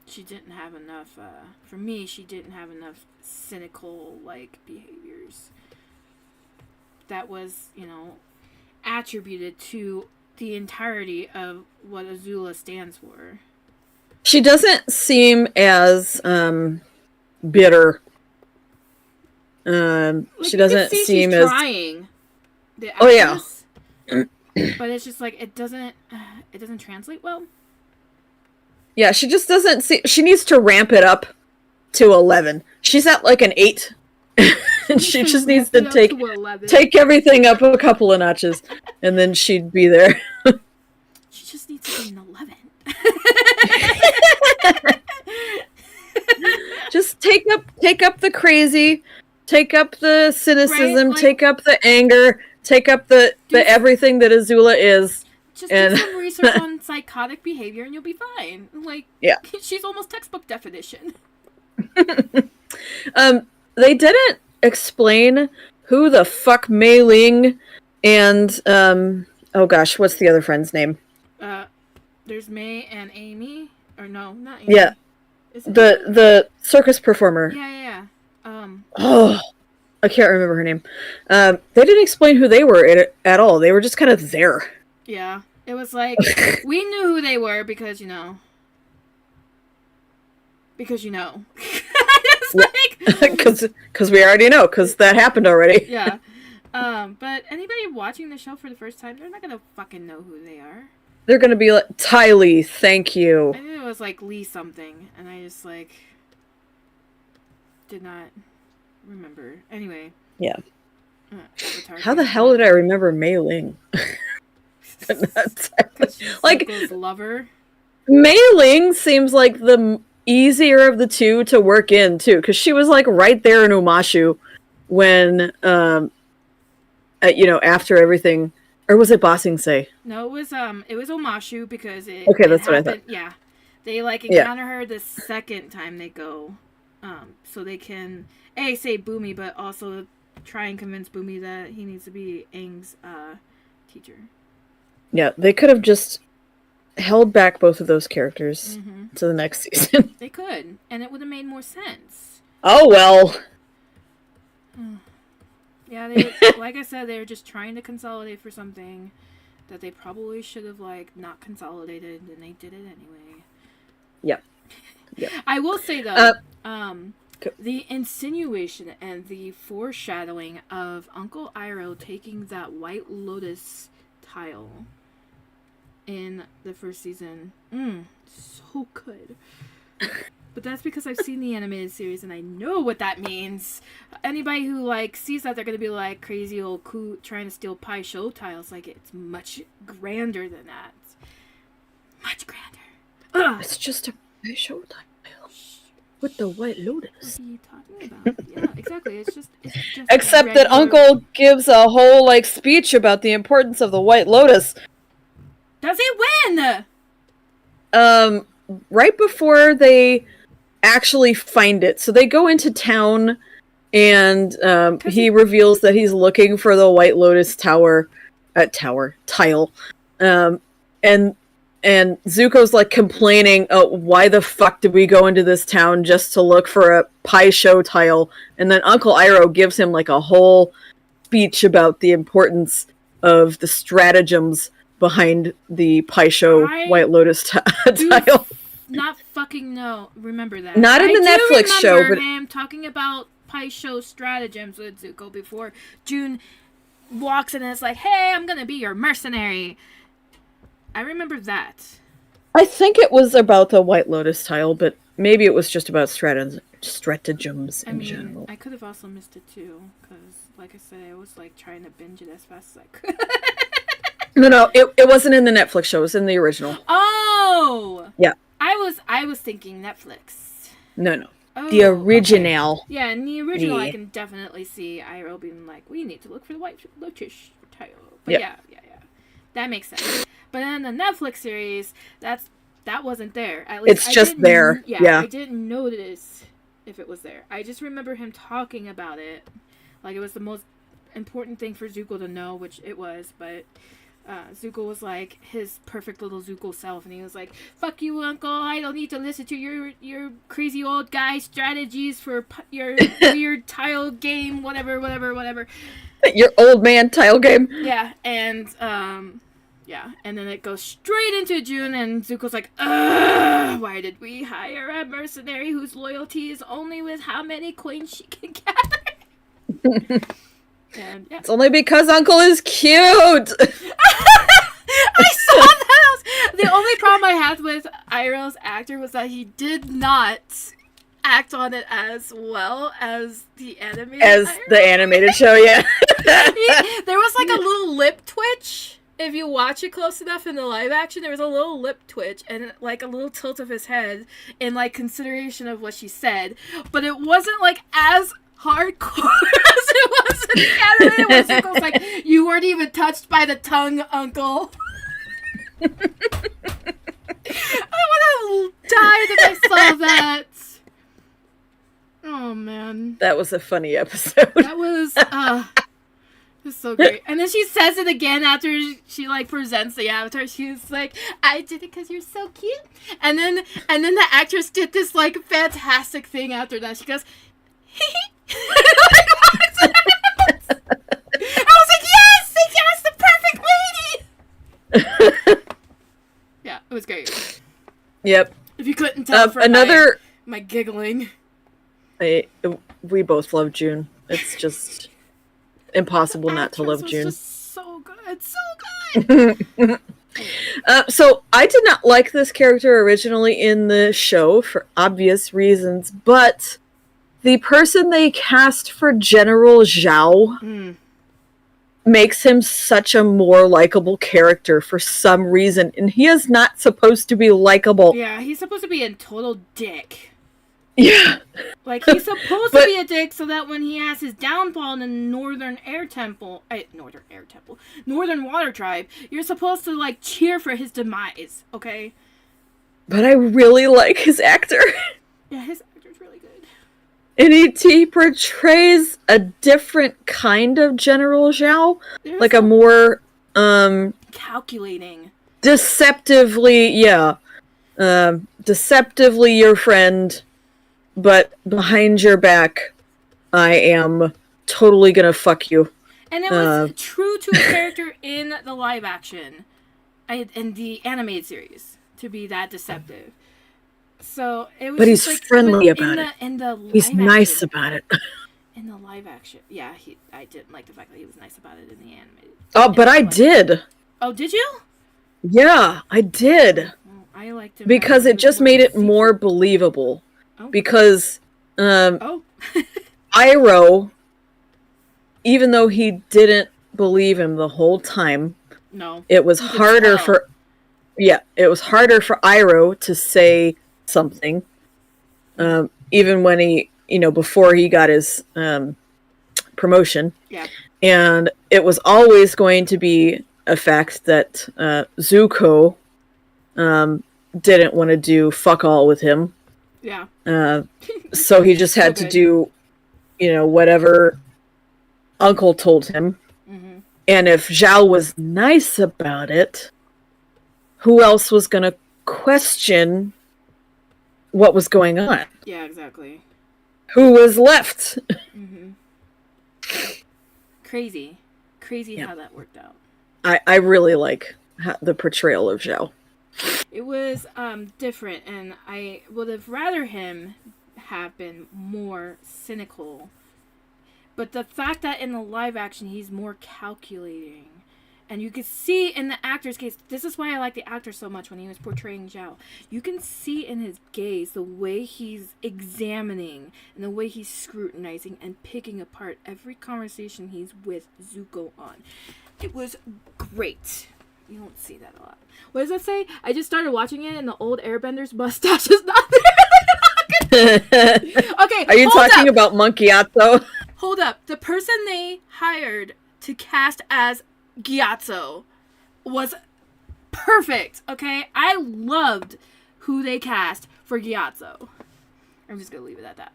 She didn't have enough, for me, she didn't have enough cynical, like, behaviors. That was, attributed to the entirety of what Azula stands for. She doesn't seem as, bitter. She doesn't seem as... trying. Actress, but it's just like, it doesn't translate well. Yeah, she just doesn't see... She needs to ramp it up to 11. She's at like an 8. And she just needs to take everything up a couple of notches. And then she'd be there. She just needs to be an 11. Just take up the crazy, take up the cynicism, right? Like, take up the anger, take up the everything that Azula is. Just do some research on psychotic behavior and you'll be fine. Like, she's almost textbook definition. They didn't explain who the fuck Mei Ling and oh gosh, what's the other friend's name? There's Mei and Amy, or no, not Amy. Yeah, the circus performer. Yeah. Oh, I can't remember her name. They didn't explain who they were at all. They were just kind of there. Yeah, it was like we knew who they were because because we already know, because that happened already. Yeah. But anybody watching the show for the first time, they're not gonna fucking know who they are. They're gonna be like, Ty Lee, thank you. I think it was like Lee something, and I just like did not remember. Anyway. Yeah. How the hell did I remember Mei Ling? Like, lover. Mei Ling seems like the easier of the two to work in too, because she was like right there in Umashu when after everything, or was it Ba Sing Se? No, it was Umashu, because that's what I thought. Yeah, they like encounter her the second time they go, so they can say Boomy, but also try and convince Boomy that he needs to be Aang's teacher. Yeah, they could have just held back both of those characters to the next season. They could, and it would have made more sense. Oh well. Yeah, like I said, they were just trying to consolidate for something that they probably should have not consolidated, and they did it anyway. Yep. I will say though, the insinuation and the foreshadowing of Uncle Iroh taking that White Lotus tile in the first season, so good. But that's because I've seen the animated series and I know what that means. Anybody who sees that, they're gonna be like, crazy old Ku trying to steal Pai Sho tiles. Like, it's much grander than that. Much grander. Ugh. It's just a Pai Sho tile with the White Lotus. What are you talking about? Yeah, exactly. It's just except that Uncle gives a whole speech about the importance of the White Lotus. Does he win? Right before they actually find it. So they go into town and he reveals that he's looking for the White Lotus tile. And Zuko's complaining, why the fuck did we go into this town just to look for a Pai Sho tile? And then Uncle Iroh gives him a whole speech about the importance of the stratagems behind the Pai Sho White Lotus tile. Not fucking no. Remember that. Not in the Netflix show, but him talking about Pai Sho stratagems with Zuko before June walks in and is like, "Hey, I'm gonna be your mercenary." I remember that. I think it was about the White Lotus tile, but maybe it was just about stratagems I in mean, general. I could have also missed it too, because, like I said, I was like trying to binge it as fast as I could. No, it wasn't in the Netflix show. It was in the original. Oh! Yeah. I was thinking Netflix. No. Oh, The original. Okay. Yeah, in the original, I Yeah. can definitely see Iroh being like, we need to look for the White Lotus title. But yeah. That makes sense. But in the Netflix series, that wasn't there. At least It's just there. Yeah. I didn't notice if it was there. I just remember him talking about it. Like, it was the most important thing for Zuko to know, which it was, but Zuko was like his perfect little Zuko self, and he was like, "Fuck you, Uncle! I don't need to listen to your crazy old guy strategies for your weird tile game, whatever." Your old man tile game. Yeah, and and then it goes straight into June, and Zuko's like, "Ugh, why did we hire a mercenary whose loyalty is only with how many coins she can gather?" And yeah. It's only because Uncle is cute. I saw that. The only problem I had with Iroh's actor was that he did not act on it as well as the animated the animated show. Yeah. There was like a little lip twitch. If you watch it close enough in the live action, there was a little lip twitch and like a little tilt of his head in like consideration of what she said, but it wasn't like as hardcore as it was in the anime, where Zuko's like, "You weren't even touched by the tongue, Uncle." I would have died if I saw that. Oh man, that was a funny episode. That was so great. And then she says it again after she like presents the avatar. She's like, "I did it because you're so cute." And then the actress did this like fantastic thing after that. She goes, "Hee." I was like, yes, the perfect lady. Yeah, it was great. Yep. If you couldn't tell from my giggling. We both love June. It's just impossible not to love June. Just so good. So I did not like this character originally in the show for obvious reasons, but the person they cast for General Zhao makes him such a more likable character for some reason, and he is not supposed to be likable. Yeah, he's supposed to be a total dick. Yeah. Like, he's supposed to be a dick so that when he has his downfall in the Northern Water Tribe, you're supposed to, like, cheer for his demise, okay? But I really like his actor. Yeah, his actor's really good. And he portrays a different kind of General Zhao. Like a more, calculating. Deceptively your friend, but behind your back, I am totally gonna fuck you. And it was true to his character in the live action, in the animated series, to be that deceptive. So it was. But he's like, friendly about it. He's nice about it. In the live action, yeah, I didn't like the fact that he was nice about it in the animated. Oh, but I did. Oh, did you? Yeah, I did. Well, I liked him because it just made it more believable. Oh. Because Iroh, even though he didn't believe him the whole time, it was harder for Iroh to say something, even when he, before he got his promotion. Yeah. And it was always going to be a fact that Zuko didn't want to do fuck all with him. Yeah. So he just had to do, whatever Uncle told him. Mm-hmm. And if Zhao was nice about it, who else was going to question what was going on? Yeah, exactly. Who was left? Mm-hmm. Crazy how that worked out. I really like the portrayal of Zhao. It was different, and I would have rather him have been more cynical. But the fact that in the live action he's more calculating, And you could see in the actor's case, this is why I like the actor so much when he was portraying Zhao. You can see in his gaze the way he's examining and the way he's scrutinizing and picking apart every conversation he's with Zuko on. It was great. You don't see that a lot. What does that say? I just started watching it and the old Airbender's mustache is not there. Okay, are you talking about Monkey Otto? Hold up. The person they hired to cast as Gyatso was perfect, okay? I loved who they cast for Gyatso. I'm just gonna leave it at that.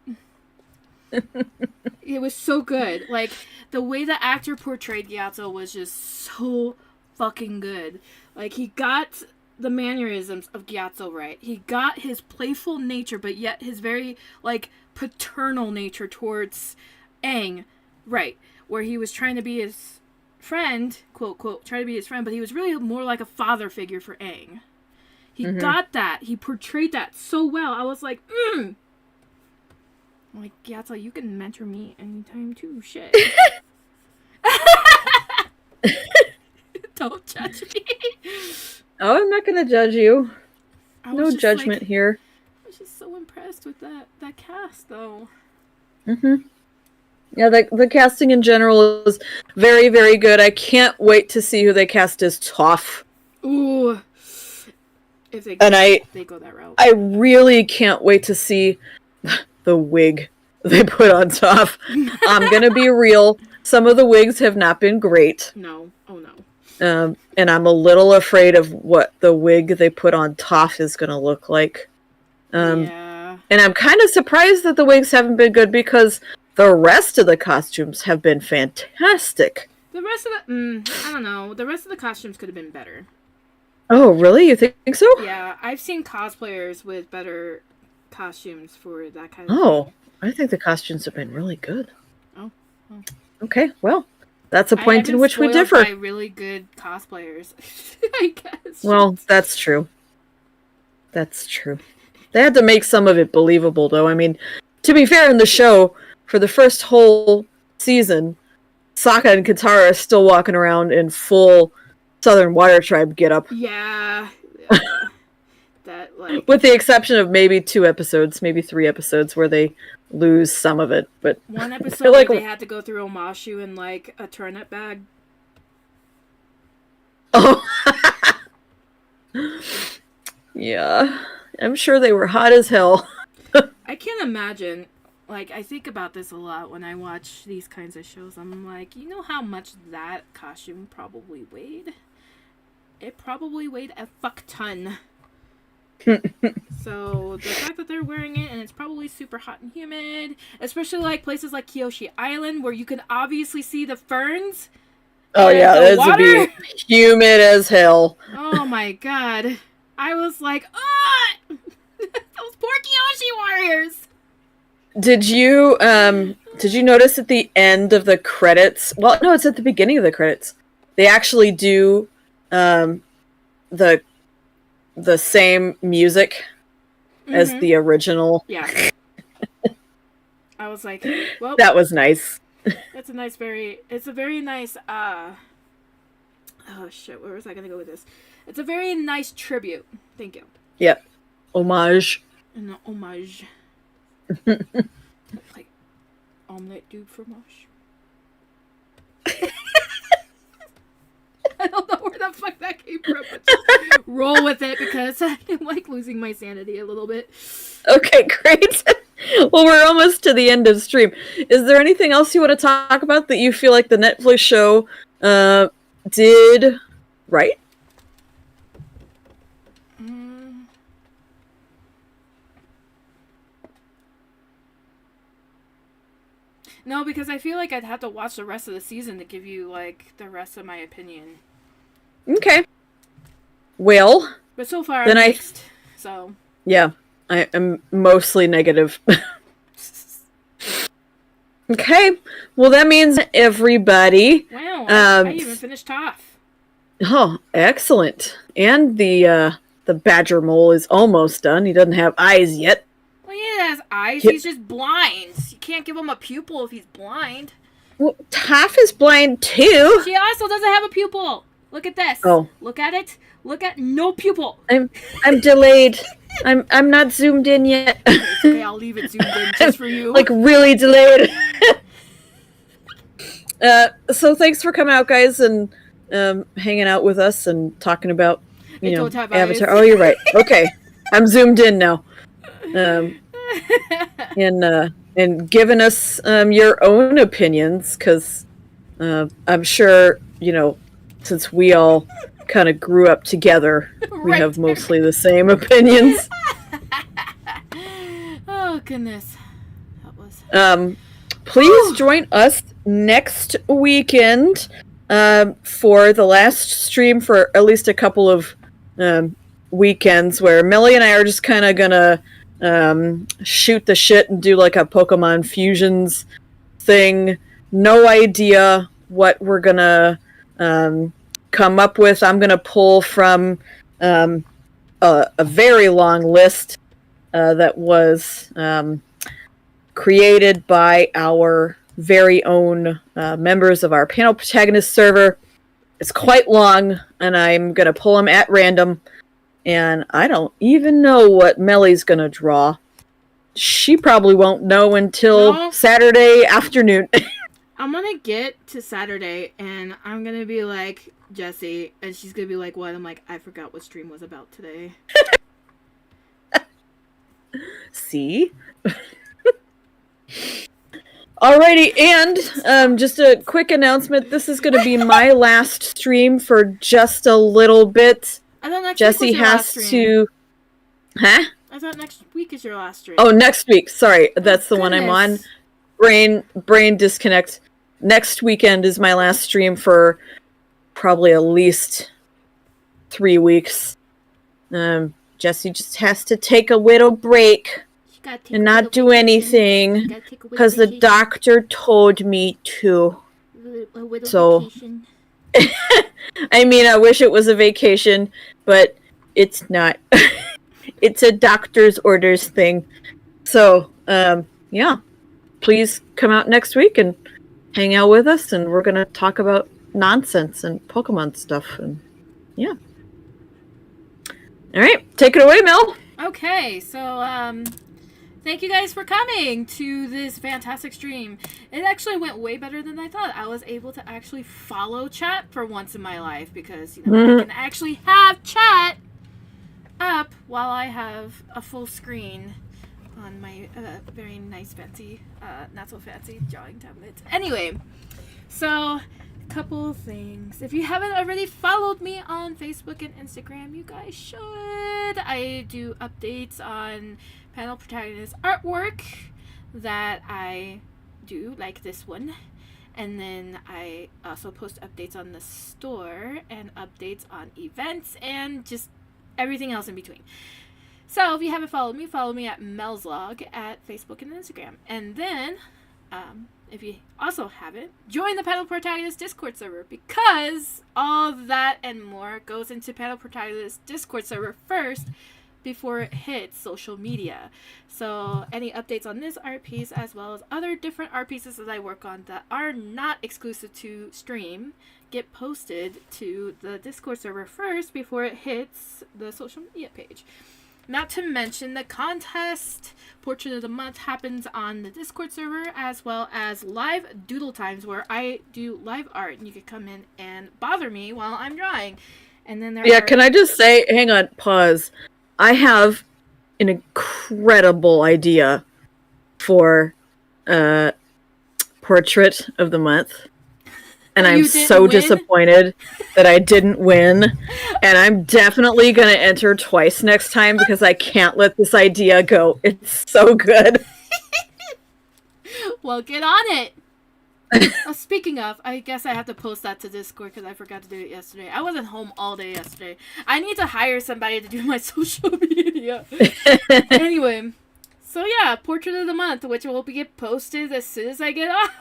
It was so good. Like, the way the actor portrayed Gyatso was just so fucking good. Like, he got the mannerisms of Gyatso right. He got his playful nature, but yet his very, like, paternal nature towards Aang right. Where he was trying to be his friend, quote, quote, try to be his friend, but he was really more like a father figure for Aang. He got that. He portrayed that so well. I was like, I'm like, Gyatso, you can mentor me anytime too. Shit. Don't judge me. Oh, I'm not gonna judge you. No judgment like, here. I was just so impressed with that cast, though. Yeah, the casting in general is very, very good. I can't wait to see who they cast as Toph. Ooh. If they go that route. I really can't wait to see the wig they put on Toph. I'm gonna be real. Some of the wigs have not been great. No. Oh, no. And I'm a little afraid of what the wig they put on Toph is gonna look like. Yeah. And I'm kind of surprised that the wigs haven't been good because the rest of the costumes have been fantastic. The rest of the... I don't know. The rest of the costumes could have been better. Oh, really? You think so? Yeah, I've seen cosplayers with better costumes for that kind of thing. I think the costumes have been really good. Oh. Okay, well, that's a point in which we differ. By really good cosplayers, I guess. Well, that's true. That's true. They had to make some of it believable, though. I mean, to be fair, in the show, for the first whole season, Sokka and Katara are still walking around in full Southern Water Tribe getup. Yeah. That, like... With the exception of maybe 2 episodes, maybe 3 episodes, where they lose some of it. But one episode where they had to go through Omashu in, like, a turnip bag. Oh. Yeah. I'm sure they were hot as hell. I can't imagine. Like, I think about this a lot when I watch these kinds of shows. I'm like, you know how much that costume probably weighed? It probably weighed a fuck ton. So, the fact that they're wearing it, and it's probably super hot and humid, especially, like, places like Kyoshi Island, where you can obviously see the ferns. Oh, yeah, this would be humid as hell. Oh, my God. I was like, ah! Those poor Kyoshi warriors! Did you notice at the end of the credits? Well, no, it's at the beginning of the credits. They actually do the same music as the original. Yeah. I was like, well, that was nice. It's a very nice oh shit, where was I gonna go with this? It's a very nice tribute. Thank you. Yep. Homage. An homage. Like omelette du fromage. I don't know where the fuck that came from, but just roll with it because I'm like losing my sanity a little bit. Okay, great. Well, we're almost to the end of stream. Is there anything else you want to talk about that you feel like the Netflix show did right? No, because I feel like I'd have to watch the rest of the season to give you, like, the rest of my opinion. Okay. Well, but so far, I'm mixed, so... Yeah, I am mostly negative. Okay, well that means everybody... Wow, I even finished Toph. Oh, excellent. And the badger mole is almost done. He doesn't have eyes yet. Well, he has eyes. He's just blind. You can't give him a pupil if he's blind. Well, Toph is blind too. She also doesn't have a pupil. Look at this. Oh. Look at it. Look at no pupil. I'm delayed. I'm not zoomed in yet. It's okay, I'll leave it zoomed in just for you. Like really delayed. So thanks for coming out, guys, and hanging out with us and talking about don't have Avatar. eyes. Oh, you're right. Okay, I'm zoomed in now. And giving us your own opinions, because I'm sure since we all kind of grew up together, we Right. have mostly the same opinions. Oh goodness, that was. Please join us next weekend for the last stream for at least a couple of weekends, where Melly and I are just kind of gonna shoot the shit and do like a Pokemon Fusions thing. No idea what we're gonna come up with. I'm gonna pull from a very long list that was created by our very own members of our panel protagonist server. It's quite long, and I'm gonna pull them at random. And I don't even know what Melly's gonna draw. She probably won't know until Saturday afternoon. I'm gonna get to Saturday, and I'm gonna be like, Jessie, and she's gonna be like, what? I'm like, I forgot what stream was about today. See? Alrighty, and just a quick announcement. This is going to be my last stream for just a little bit. I thought next Jessie week was your has last stream. to... Huh? I thought next week is your last stream. Oh, next week. Sorry, that's the one I'm on. Brain disconnect. Next weekend is my last stream for probably at least 3 weeks. Jessie just has to take a little break and not do anything because the doctor told me to. So, I mean, I wish it was a vacation, but it's not. It's a doctor's orders thing. So, yeah. Please come out next week and hang out with us, and we're going to talk about nonsense and Pokemon stuff. And yeah. All right. Take it away, Mel. Okay, so, thank you guys for coming to this fantastic stream. It actually went way better than I thought. I was able to actually follow chat for once in my life because, I can actually have chat up while I have a full screen on my very nice, fancy, not so fancy drawing tablet. Anyway, so couple things. If you haven't already followed me on Facebook and Instagram, you guys should. I do updates on panel protagonist artwork that I do, like this one. And then I also post updates on the store and updates on events and just everything else in between. So if you haven't followed me, follow me at Melslog at Facebook and Instagram. And then, if you also haven't, join the Panel Protagonist Discord server, because all that and more goes into Panel Protagonist Discord server first before it hits social media. So any updates on this art piece, as well as other different art pieces that I work on that are not exclusive to stream, get posted to the Discord server first before it hits the social media page. Not to mention the contest Portrait of the Month happens on the Discord server, as well as live doodle times where I do live art and you can come in and bother me while I'm drawing. And then there can I just say, hang on, pause. I have an incredible idea for Portrait of the Month. And I'm so disappointed that I didn't win. And I'm definitely going to enter twice next time because I can't let this idea go. It's so good. Well, get on it. Speaking of, I guess I have to post that to Discord because I forgot to do it yesterday. I wasn't home all day yesterday. I need to hire somebody to do my social media. Anyway, so yeah, Portrait of the Month, which will get posted as soon as I get off.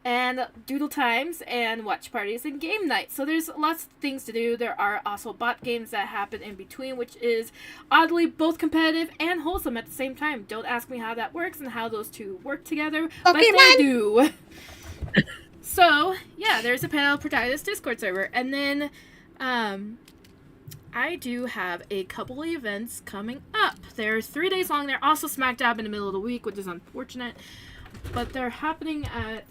And doodle times and watch parties and game nights. So there's lots of things to do. There are also bot games that happen in between, which is oddly both competitive and wholesome at the same time. Don't ask me how that works and how those two work together, but they do. So, yeah, there's a panel protagonist Discord server. And then I do have a couple of events coming up. They're 3 days long. They're also smack dab in the middle of the week, which is unfortunate. But they're happening at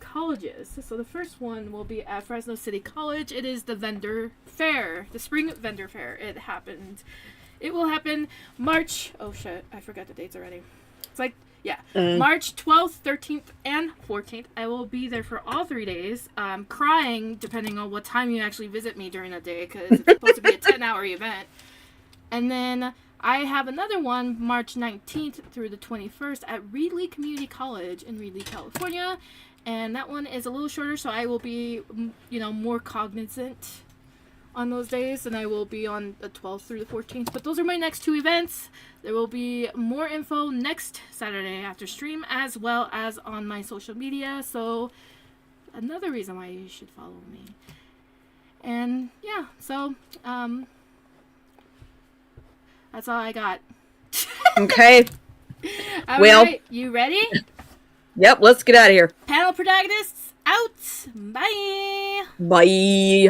colleges. So the first one will be at Fresno City College. It is the vendor fair, the spring vendor fair. It will happen March. Oh shit, I forgot the dates already. It's like, yeah, March 12th, 13th, and 14th. I will be there for all 3 days. Crying depending on what time you actually visit me during the day, because it's supposed to be a 10-hour event. And then I have another one March 19th through the 21st at Reedley Community College in Reedley, California. And that one is a little shorter, so I will be, more cognizant on those days than I will be on the 12th through the 14th. But those are my next 2 events. There will be more info next Saturday after stream, as well as on my social media. So another reason why you should follow me. And yeah, so that's all I got. Okay. All well, right, you ready? Yep, let's get out of here. Panel protagonists out. Bye. Bye.